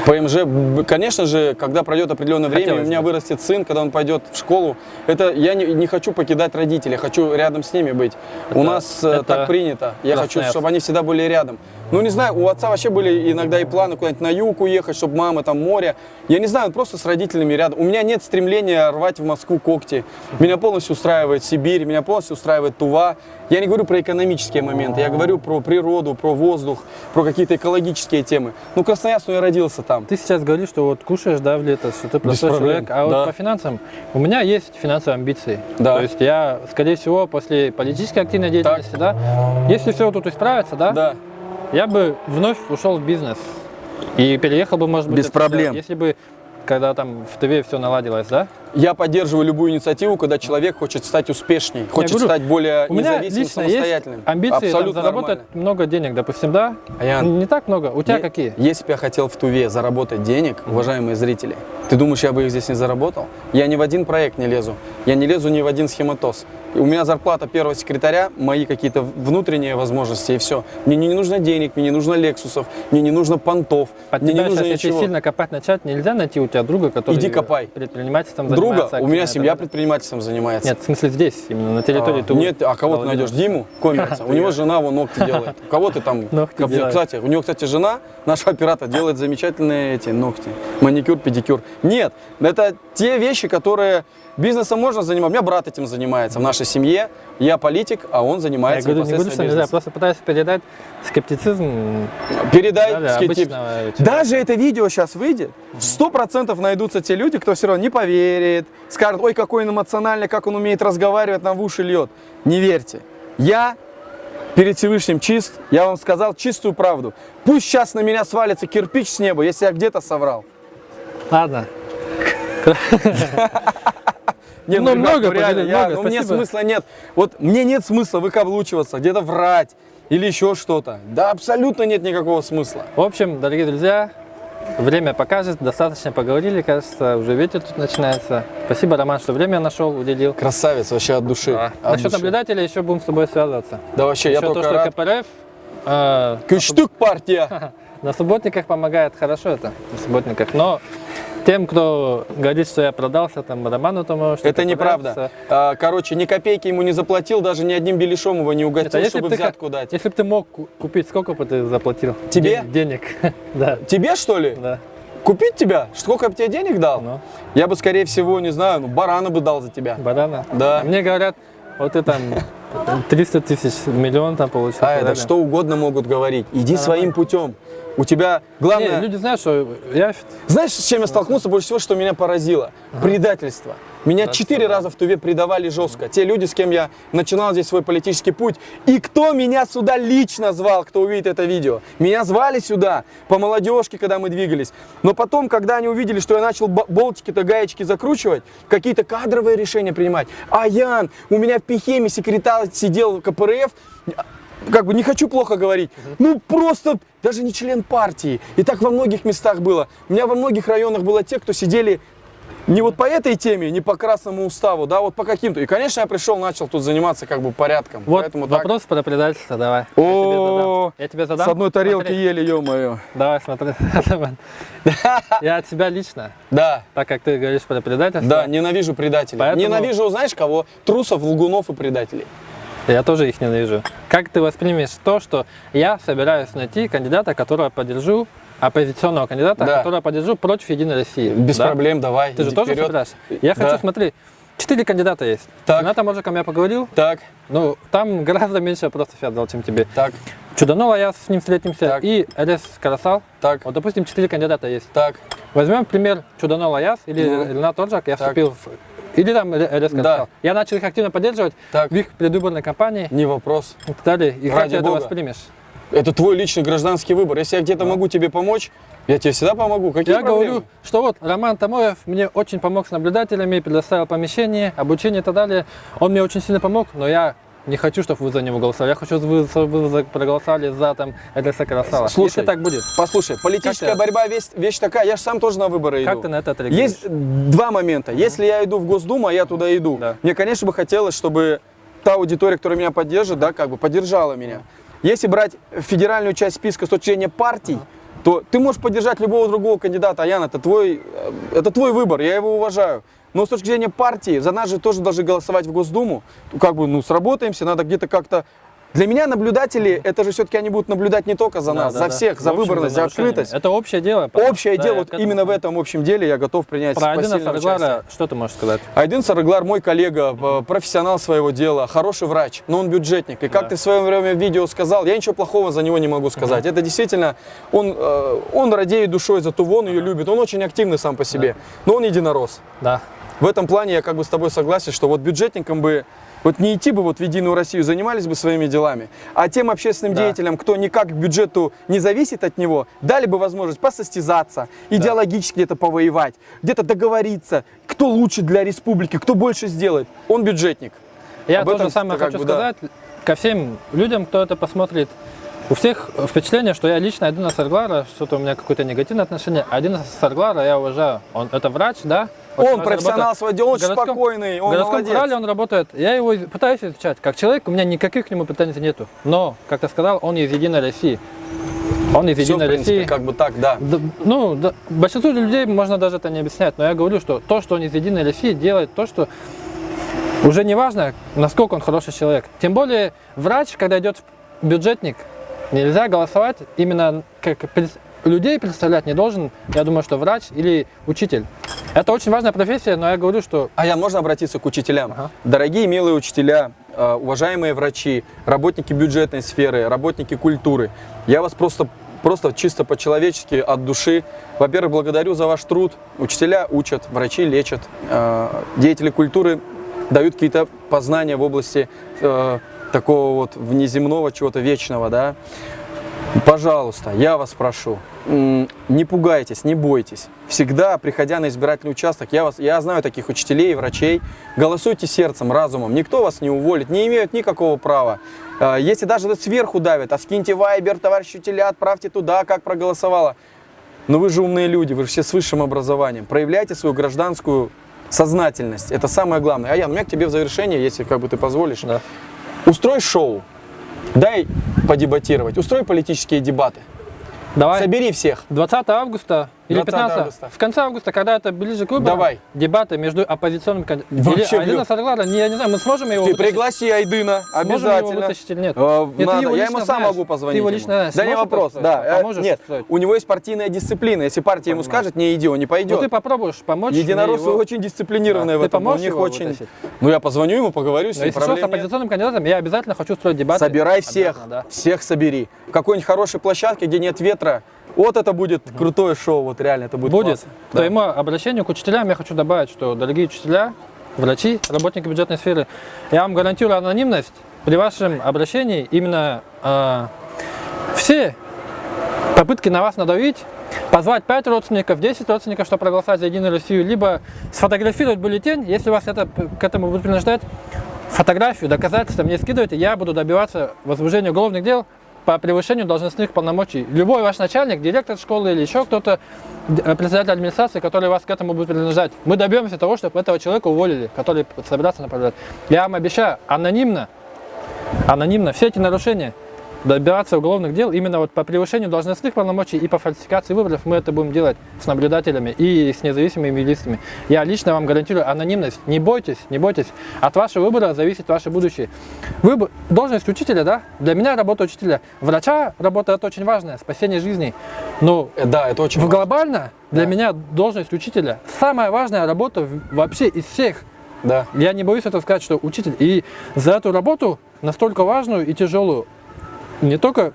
[SPEAKER 2] ПМЖ, конечно же, когда пройдет определенное время,
[SPEAKER 1] Хотелось
[SPEAKER 2] у меня
[SPEAKER 1] бы.
[SPEAKER 2] вырастет сын, когда он пойдет в школу, это я не хочу покидать родителей, хочу рядом с ними быть. У нас
[SPEAKER 1] это
[SPEAKER 2] так принято. Я хочу,
[SPEAKER 1] классная-
[SPEAKER 2] чтобы они всегда были рядом. Ну, не знаю, у отца вообще были иногда и планы куда-нибудь на юг уехать, чтобы мама там море. Я не знаю, просто с родителями рядом. У меня нет стремления рвать в Москву когти. Меня полностью устраивает Сибирь, меня полностью устраивает Тува. Я не говорю про экономические моменты, я говорю про природу, про воздух, про какие-то экологические темы. Ну, Красноярск, ну, я родился там.
[SPEAKER 1] Ты сейчас говоришь, что вот кушаешь, да, в лето, что ты простой
[SPEAKER 2] проблем,
[SPEAKER 1] человек, а
[SPEAKER 2] да.
[SPEAKER 1] вот по финансам, у меня есть финансовые амбиции.
[SPEAKER 2] Да.
[SPEAKER 1] То есть я, скорее всего, после политической активной деятельности, да, если все тут исправится, да,
[SPEAKER 2] Да.
[SPEAKER 1] я бы вновь ушел в бизнес и переехал бы, может быть,
[SPEAKER 2] Без
[SPEAKER 1] отсюда,
[SPEAKER 2] проблем.
[SPEAKER 1] если бы, когда там в ТВ все наладилось, да.
[SPEAKER 2] Я поддерживаю любую инициативу, когда человек хочет стать успешней, хочет
[SPEAKER 1] говорю,
[SPEAKER 2] стать более
[SPEAKER 1] У меня
[SPEAKER 2] независимым,
[SPEAKER 1] лично есть
[SPEAKER 2] самостоятельным.
[SPEAKER 1] амбиции там,
[SPEAKER 2] Абсолютно
[SPEAKER 1] заработать
[SPEAKER 2] нормально.
[SPEAKER 1] много денег, допустим, да.
[SPEAKER 2] Аян,
[SPEAKER 1] Не так много. У тебя
[SPEAKER 2] Е-
[SPEAKER 1] какие?
[SPEAKER 2] Если бы я хотел в Туве заработать денег, уважаемые зрители, ты думаешь, я бы их здесь не заработал? Я ни в один проект не лезу, я не лезу ни в один схематоз. И у меня зарплата первого секретаря, мои какие-то внутренние возможности и все. Мне не нужно денег, мне не нужно лексусов, мне не нужно понтов,
[SPEAKER 1] Под
[SPEAKER 2] мне не
[SPEAKER 1] тебя
[SPEAKER 2] нужно
[SPEAKER 1] сейчас, если
[SPEAKER 2] ничего.
[SPEAKER 1] сильно копать начать, нельзя найти у тебя друга, который
[SPEAKER 2] Иди копай.
[SPEAKER 1] предпринимательством
[SPEAKER 2] Друга,
[SPEAKER 1] занимается.
[SPEAKER 2] у меня
[SPEAKER 1] активно,
[SPEAKER 2] семья
[SPEAKER 1] да?
[SPEAKER 2] предпринимательством занимается.
[SPEAKER 1] Нет, в смысле здесь, именно на территории Тувы.
[SPEAKER 2] Нет, а кого ты
[SPEAKER 1] Володина.
[SPEAKER 2] найдешь? Диму Коммерца. У него жена вон ногти делает. У кого ты там?
[SPEAKER 1] Ногти делает.
[SPEAKER 2] Кстати, у него, кстати, жена, наш оператор, делает замечательные эти ногти. Маникюр, педикюр. Нет, это те вещи, которые бизнесом можно заниматься. У меня брат этим занимается в нашей семье. Я политик, а он
[SPEAKER 1] Я
[SPEAKER 2] занимается
[SPEAKER 1] говорю, не говорю, что
[SPEAKER 2] непосредственно
[SPEAKER 1] нельзя,
[SPEAKER 2] бизнесом.
[SPEAKER 1] просто пытаюсь передать скептицизм
[SPEAKER 2] Передай
[SPEAKER 1] да,
[SPEAKER 2] скептиз.
[SPEAKER 1] обычного у тебя.
[SPEAKER 2] Даже это видео сейчас выйдет, 100% найдутся те люди, кто все равно не поверит, скажет, ой, какой он эмоциональный, как он умеет разговаривать, нам в уши льет. Не верьте. Я перед Всевышним чист, я вам сказал чистую правду. Пусть сейчас на меня свалится кирпич с неба, если я где-то соврал.
[SPEAKER 1] Ладно.
[SPEAKER 2] Не,
[SPEAKER 1] Ну,
[SPEAKER 2] ребят,
[SPEAKER 1] много
[SPEAKER 2] реально,
[SPEAKER 1] поделили, много,
[SPEAKER 2] мне
[SPEAKER 1] спасибо.
[SPEAKER 2] смысла нет. Вот мне нет смысла выкаблучиваться, где-то врать или еще что-то. Да абсолютно нет никакого смысла.
[SPEAKER 1] В общем, дорогие друзья, время покажет, достаточно поговорили, кажется, уже ветер тут начинается. Спасибо, Роман, что время нашел, уделил.
[SPEAKER 2] Красавец, вообще от души. от
[SPEAKER 1] Насчет
[SPEAKER 2] души.
[SPEAKER 1] наблюдателей еще будем с тобой связываться.
[SPEAKER 2] Да вообще, я
[SPEAKER 1] Еще то,
[SPEAKER 2] только
[SPEAKER 1] что
[SPEAKER 2] рад.
[SPEAKER 1] КПРФ
[SPEAKER 2] Кюштук партия.
[SPEAKER 1] на субботниках помогает, хорошо это, на субботниках. Но тем, кто говорит, что я продался там Роману тому, что
[SPEAKER 2] Это неправда. Короче, ни копейки ему не заплатил, даже ни одним беляшом его не угостил, чтобы взятку дать.
[SPEAKER 1] Если бы ты мог купить, сколько бы ты заплатил?
[SPEAKER 2] Тебе?
[SPEAKER 1] Денег. Да.
[SPEAKER 2] Тебе, что ли?
[SPEAKER 1] Да.
[SPEAKER 2] Купить тебя? Сколько бы тебе денег дал?
[SPEAKER 1] Ну.
[SPEAKER 2] Я бы, скорее всего, не знаю, барана бы дал за тебя.
[SPEAKER 1] Барана.
[SPEAKER 2] Да.
[SPEAKER 1] А мне говорят, вот ты там 300 тысяч, миллион там получил. и так
[SPEAKER 2] Да
[SPEAKER 1] далее.
[SPEAKER 2] что угодно могут говорить. Иди своим путем. У тебя главное...
[SPEAKER 1] Не, люди знают, что я
[SPEAKER 2] Знаешь, с чем я столкнулся больше всего, что меня поразило? Предательство. Меня 4 раза в Туве предавали жестко. Те люди, с кем я начинал здесь свой политический путь. И кто меня сюда лично звал, кто увидит это видео? Меня звали сюда по молодежке, когда мы двигались. Но потом, когда они увидели, что я начал болтики-то, гаечки закручивать, какие-то кадровые решения принимать. Аян, у меня в Пихеме секретарь сидел в КПРФ, как бы не хочу плохо говорить, ну просто даже не член партии. И так во многих местах было. У меня во многих районах было те, кто сидели не вот по этой теме, не по красному уставу, да, вот по каким-то. И, конечно, я пришел, начал тут заниматься как бы порядком.
[SPEAKER 1] Вот
[SPEAKER 2] Поэтому так.
[SPEAKER 1] вопрос про предательство, давай.
[SPEAKER 2] О,
[SPEAKER 1] Я тебе задам.
[SPEAKER 2] с одной тарелки
[SPEAKER 1] Смотри.
[SPEAKER 2] ели, ё-моё.
[SPEAKER 1] Давай, смотри. Я от тебя лично,
[SPEAKER 2] Да,
[SPEAKER 1] так как ты говоришь про предательство,
[SPEAKER 2] да, ненавижу предателей.
[SPEAKER 1] Поэтому-
[SPEAKER 2] Ненавижу, знаешь кого? Трусов, лгунов и предателей.
[SPEAKER 1] я тоже их ненавижу. Как ты воспримешь то, что я собираюсь найти кандидата, которого поддержу, оппозиционного кандидата,
[SPEAKER 2] Да.
[SPEAKER 1] которого поддержу против Единой России?
[SPEAKER 2] Без
[SPEAKER 1] Да?
[SPEAKER 2] проблем, давай,
[SPEAKER 1] Ты же
[SPEAKER 2] иди
[SPEAKER 1] тоже
[SPEAKER 2] вперед.
[SPEAKER 1] собираешься? Я
[SPEAKER 2] Да.
[SPEAKER 1] хочу, смотри, 4 кандидата есть.
[SPEAKER 2] Так.
[SPEAKER 1] С Ренатом Можиком я поговорил,
[SPEAKER 2] Так,
[SPEAKER 1] ну, там гораздо меньше вопросов я задал, чем тебе.
[SPEAKER 2] так,
[SPEAKER 1] Чуданова, я с ним встретимся,
[SPEAKER 2] Так.
[SPEAKER 1] и Элес Карасал.
[SPEAKER 2] так,
[SPEAKER 1] Вот, допустим, 4 кандидата есть.
[SPEAKER 2] так.
[SPEAKER 1] Возьмем пример Чуданова Яс или
[SPEAKER 2] Ну.
[SPEAKER 1] Ренат Орджак, я
[SPEAKER 2] Так.
[SPEAKER 1] вступил в... Или там Элес Карасал.
[SPEAKER 2] Да.
[SPEAKER 1] Я начал их активно поддерживать
[SPEAKER 2] Так.
[SPEAKER 1] в их предвыборной кампании
[SPEAKER 2] Не вопрос.
[SPEAKER 1] и так далее. И как
[SPEAKER 2] Ради
[SPEAKER 1] ты это
[SPEAKER 2] бога.
[SPEAKER 1] воспримешь?
[SPEAKER 2] Это твой личный гражданский выбор. Если я где-то могу тебе помочь, я тебе всегда помогу. Какие
[SPEAKER 1] Я
[SPEAKER 2] проблемы?
[SPEAKER 1] говорю, что вот Роман Тамоев мне очень помог с наблюдателями, предоставил помещение, обучение и так далее. Он мне очень сильно помог, но я не хочу, чтобы вы за него голосовали. Я хочу, чтобы вы проголосовали за там Эдриса Карасала.
[SPEAKER 2] Слушай,
[SPEAKER 1] Если так будет,
[SPEAKER 2] Послушай, политическая
[SPEAKER 1] Как ты-
[SPEAKER 2] борьба вещь такая, я же сам тоже на выборы иду.
[SPEAKER 1] как ты на это отреагируешь?
[SPEAKER 2] Есть два момента. Если я иду в Госдуму, а я туда иду,
[SPEAKER 1] Да.
[SPEAKER 2] мне, конечно, бы хотелось, чтобы та аудитория, которая меня поддержит, да, как бы поддержала меня. Если брать федеральную часть списка с точки зрения партий, то ты можешь поддержать любого другого кандидата. Аян, это твой выбор, я его уважаю. Но с точки зрения партии, за нас же тоже должны голосовать в Госдуму. Как бы, ну, сработаемся, надо где-то как-то... Для меня наблюдатели, это же все-таки они будут наблюдать не только за нас, за всех, за
[SPEAKER 1] В общем,
[SPEAKER 2] выборность, за
[SPEAKER 1] нарушениями.
[SPEAKER 2] открытость.
[SPEAKER 1] Это общее дело.
[SPEAKER 2] Общее
[SPEAKER 1] Да,
[SPEAKER 2] дело,
[SPEAKER 1] я
[SPEAKER 2] вот
[SPEAKER 1] к этому-
[SPEAKER 2] именно в этом общем деле я готов принять
[SPEAKER 1] Про Айдына
[SPEAKER 2] посильное участие.
[SPEAKER 1] Сарыглара что ты можешь сказать?
[SPEAKER 2] Айдын Сарыглар мой коллега, профессионал своего дела, хороший врач, но он бюджетник. И как
[SPEAKER 1] Да.
[SPEAKER 2] ты в свое время в видео сказал, я ничего плохого за него не могу сказать. Это действительно, он радеет душой за Туву, он ее любит, он очень активный сам по себе, но он единорос.
[SPEAKER 1] Да.
[SPEAKER 2] В этом плане я как бы с тобой согласен, что вот бюджетникам бы вот не идти бы вот в Единую Россию, занимались бы своими делами, а тем общественным
[SPEAKER 1] Да.
[SPEAKER 2] деятелям, кто никак к бюджету не зависит от него, дали бы возможность посостязаться, идеологически где-то повоевать, где-то договориться, кто лучше для республики, кто больше сделает. Он бюджетник.
[SPEAKER 1] Я
[SPEAKER 2] Об
[SPEAKER 1] тоже
[SPEAKER 2] этом
[SPEAKER 1] самое
[SPEAKER 2] как
[SPEAKER 1] хочу
[SPEAKER 2] бы, да.
[SPEAKER 1] сказать ко всем людям, кто это посмотрит. У всех впечатление, что я лично Айдына Сарыглара, что-то у меня какое-то негативное отношение. Айдына Сарыглара я уважаю. Он это врач, да? Очень
[SPEAKER 2] Он
[SPEAKER 1] важно
[SPEAKER 2] профессионал
[SPEAKER 1] работает.
[SPEAKER 2] своего дела, он
[SPEAKER 1] В
[SPEAKER 2] очень
[SPEAKER 1] городском-
[SPEAKER 2] спокойный,
[SPEAKER 1] В
[SPEAKER 2] он
[SPEAKER 1] городском
[SPEAKER 2] молодец.
[SPEAKER 1] корале он работает. Я его пытаюсь изучать. Как человек, у меня никаких к нему претензий нету. Но, как ты сказал, он из Единой России. Он из
[SPEAKER 2] Всё, в
[SPEAKER 1] Единой
[SPEAKER 2] принципе,
[SPEAKER 1] России.
[SPEAKER 2] как бы так, да.
[SPEAKER 1] Большинству людей можно даже это не объяснять, но я говорю, что то, что он из Единой России, делает то, что уже не важно, насколько он хороший человек. Тем более врач, когда идет в бюджетник, нельзя голосовать именно как людей представлять не должен, я думаю, что врач или учитель. Это очень важная профессия, но я говорю, что
[SPEAKER 2] Аян, можно обратиться к учителям?
[SPEAKER 1] Ага.
[SPEAKER 2] Дорогие, милые учителя, уважаемые врачи, работники бюджетной сферы, работники культуры, я вас просто чисто по-человечески, от души, во-первых, благодарю за ваш труд. Учителя учат, врачи лечат, деятели культуры дают какие-то познания в области такого вот внеземного, чего-то вечного, да. Пожалуйста, я вас прошу, не пугайтесь, не бойтесь. Всегда, приходя на избирательный участок, я знаю таких учителей и врачей, голосуйте сердцем, разумом, никто вас не уволит, не имеют никакого права. Если даже сверху давят, а скиньте вайбер, товарищи учителя, отправьте туда, как проголосовала. Но вы же умные люди, вы же все с высшим образованием. Проявляйте свою гражданскую сознательность, это самое главное. Аян, у меня к тебе в завершение, если как бы ты позволишь,
[SPEAKER 1] да.
[SPEAKER 2] устрой шоу. Дай подебатировать, устрой политические дебаты.
[SPEAKER 1] Давай.
[SPEAKER 2] Собери всех.
[SPEAKER 1] 20 августа или
[SPEAKER 2] 20
[SPEAKER 1] 15
[SPEAKER 2] августа.
[SPEAKER 1] в конце августа, когда это ближе к выборам,
[SPEAKER 2] Давай.
[SPEAKER 1] дебаты между оппозиционными кандидатами.
[SPEAKER 2] Вообще,
[SPEAKER 1] Или Айдына
[SPEAKER 2] Лёв.
[SPEAKER 1] Сарыглара, я не знаю, мы сможем его
[SPEAKER 2] Ты
[SPEAKER 1] вытащить?
[SPEAKER 2] пригласи Айдына,
[SPEAKER 1] Сможем его
[SPEAKER 2] обязательно.
[SPEAKER 1] вытащить или нет?
[SPEAKER 2] Надо.
[SPEAKER 1] Нет, ты его
[SPEAKER 2] Я
[SPEAKER 1] лично
[SPEAKER 2] ему сам
[SPEAKER 1] знаешь.
[SPEAKER 2] могу позвонить.
[SPEAKER 1] Ты его
[SPEAKER 2] ему.
[SPEAKER 1] лично знаешь.
[SPEAKER 2] Да, не
[SPEAKER 1] Сможешь
[SPEAKER 2] вопрос.
[SPEAKER 1] устроить?
[SPEAKER 2] Да.
[SPEAKER 1] Поможешь
[SPEAKER 2] Нет,
[SPEAKER 1] устроить?
[SPEAKER 2] у него есть партийная дисциплина. Если партия ему
[SPEAKER 1] Понимаю.
[SPEAKER 2] скажет, не иди, он не пойдет.
[SPEAKER 1] Ну ты попробуешь помочь.
[SPEAKER 2] Единороссы
[SPEAKER 1] мне его-
[SPEAKER 2] очень дисциплинированные
[SPEAKER 1] Да.
[SPEAKER 2] в
[SPEAKER 1] Ты
[SPEAKER 2] этом. У
[SPEAKER 1] поможешь
[SPEAKER 2] них
[SPEAKER 1] его
[SPEAKER 2] очень.
[SPEAKER 1] вытащить?
[SPEAKER 2] Ну я позвоню ему, поговорю с
[SPEAKER 1] Но
[SPEAKER 2] ним.
[SPEAKER 1] если что, с
[SPEAKER 2] проблем нет.
[SPEAKER 1] оппозиционным кандидатом я обязательно хочу строить дебаты.
[SPEAKER 2] Собирай всех,
[SPEAKER 1] Обязательно, да.
[SPEAKER 2] всех собери. В какой-нибудь хорошей площадке, где нет ветра. Вот это будет крутое шоу, вот реально это будет
[SPEAKER 1] Будет.
[SPEAKER 2] классно.
[SPEAKER 1] К твоему обращению к учителям я хочу добавить, что, дорогие учителя, врачи, работники бюджетной сферы, я вам гарантирую анонимность при вашем обращении. Именно все попытки на вас надавить, позвать 5 родственников, 10 родственников, чтобы проголосовать за Единую Россию, либо сфотографировать бюллетень, если вас это к этому будет принуждать, фотографию, доказательства мне скидывайте, я буду добиваться возбуждения уголовных дел по превышению должностных полномочий. Любой ваш начальник, директор школы или еще кто-то, председатель администрации, который вас к этому будет принуждать, мы добьемся того, чтобы этого человека уволили, который собирается направлять. Я вам обещаю, анонимно, все эти нарушения, добиваться уголовных дел именно вот по превышению должностных полномочий и по фальсификации выборов мы это будем делать с наблюдателями и с независимыми юристами. Я лично вам гарантирую анонимность. Не бойтесь, не бойтесь. От вашего выбора зависит ваше будущее. Должность учителя, да? Для меня работа учителя. Врача работа это очень важная, спасение жизней. Но
[SPEAKER 2] Да, это очень важно.
[SPEAKER 1] глобально для меня должность учителя самая важная работа вообще из всех.
[SPEAKER 2] Да.
[SPEAKER 1] Я не боюсь этого сказать, что учитель. И за эту работу настолько важную и тяжелую, не только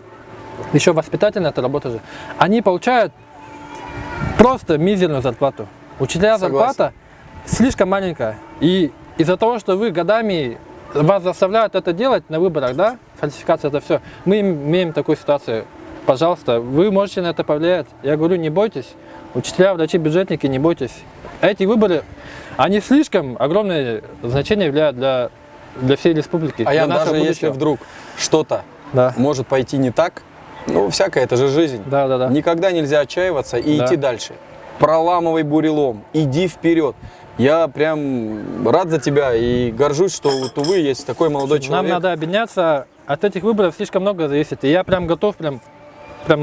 [SPEAKER 1] еще воспитательная эта работа же, они получают просто мизерную зарплату. Учителя
[SPEAKER 2] Согласен.
[SPEAKER 1] зарплата слишком маленькая. И из-за того, что вы годами вас заставляют это делать на выборах, да, фальсификация это все, мы имеем такую ситуацию. Пожалуйста, вы можете на это повлиять. Я говорю, не бойтесь. Учителя, врачи, бюджетники, не бойтесь. Эти выборы, они слишком огромное значение являют для для всей республики.
[SPEAKER 2] А
[SPEAKER 1] для
[SPEAKER 2] я
[SPEAKER 1] нашего
[SPEAKER 2] даже если
[SPEAKER 1] будущего.
[SPEAKER 2] вдруг что-то
[SPEAKER 1] Да.
[SPEAKER 2] может пойти не так, ну, всякое, это же жизнь.
[SPEAKER 1] Да, да, да.
[SPEAKER 2] Никогда нельзя отчаиваться и
[SPEAKER 1] Да.
[SPEAKER 2] идти дальше. Проламывай бурелом, иди вперед. Я прям рад за тебя и горжусь, что у Тувы есть такой молодой
[SPEAKER 1] Нам
[SPEAKER 2] человек.
[SPEAKER 1] надо объединяться. От этих выборов слишком много зависит. И я прям готов прям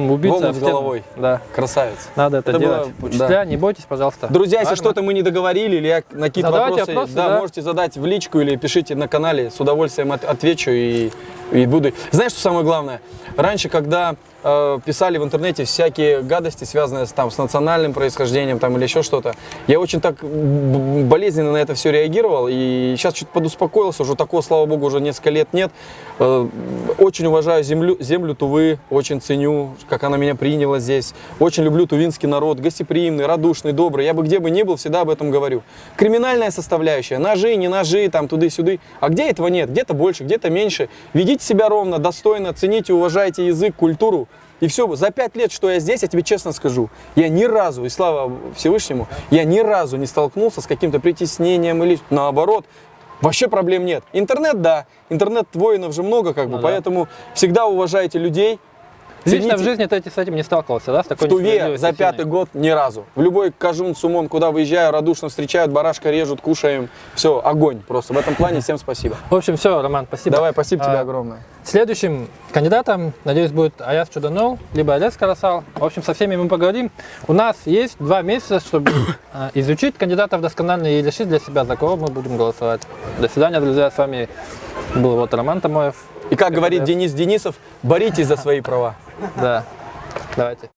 [SPEAKER 1] убиться.
[SPEAKER 2] В омут
[SPEAKER 1] в
[SPEAKER 2] с
[SPEAKER 1] стену.
[SPEAKER 2] головой.
[SPEAKER 1] Да.
[SPEAKER 2] Красавец.
[SPEAKER 1] Надо это
[SPEAKER 2] Это было-
[SPEAKER 1] делать. Учителя,
[SPEAKER 2] да.
[SPEAKER 1] не бойтесь, пожалуйста.
[SPEAKER 2] Друзья, если
[SPEAKER 1] Ладно?
[SPEAKER 2] что-то мы не договорили или я на какие-то
[SPEAKER 1] Задавайте
[SPEAKER 2] вопросы,
[SPEAKER 1] вопросы,
[SPEAKER 2] да,
[SPEAKER 1] да.
[SPEAKER 2] можете задать в личку или пишите на канале, с удовольствием отвечу и буду. Знаешь, что самое главное? Раньше, когда писали в интернете всякие гадости, связанные с национальным происхождением там, или еще что-то, я очень так болезненно на это все реагировал, и сейчас чуть подуспокоился, уже такого, слава богу, уже несколько лет нет. Очень уважаю землю Тувы, очень ценю, как она меня приняла здесь. Очень люблю тувинский народ, гостеприимный, радушный, добрый. Я бы где бы ни был, всегда об этом говорю. Криминальная составляющая, ножи, не ножи, там туды-сюды. А где этого нет? Где-то больше, где-то меньше. Ведите себя ровно, достойно, цените, уважайте язык, культуру. И все, за 5 лет, что я здесь, я тебе честно скажу, я ни разу, и слава Всевышнему, я ни разу не столкнулся с каким-то притеснением или наоборот. Вообще проблем нет. Интернет, да, интернет-воинов же много, как бы,
[SPEAKER 1] Ну да.
[SPEAKER 2] поэтому всегда уважайте людей.
[SPEAKER 1] Лично в
[SPEAKER 2] цените.
[SPEAKER 1] жизни ты с этим не сталкивался, да? С такой
[SPEAKER 2] В Туве
[SPEAKER 1] несправедливостью
[SPEAKER 2] за
[SPEAKER 1] сильной?
[SPEAKER 2] 5-й год ни разу. В любой Кажун, Сумон, куда выезжаю, радушно встречают, барашка режут, кушаем. Все, огонь просто. В этом плане всем спасибо.
[SPEAKER 1] В общем, все, Роман, спасибо.
[SPEAKER 2] Давай, спасибо тебе
[SPEAKER 1] А,
[SPEAKER 2] огромное.
[SPEAKER 1] Следующим кандидатом, надеюсь, будет Аяз Чуданол, либо Олег Карасал. В общем, со всеми мы поговорим. У нас есть 2 месяца, чтобы изучить кандидатов досконально и решить для себя, за кого мы будем голосовать. До свидания, друзья. С вами был вот Роман Тамоев.
[SPEAKER 2] И как говорит Денис Денисов, боритесь за свои права.
[SPEAKER 1] Да, давайте.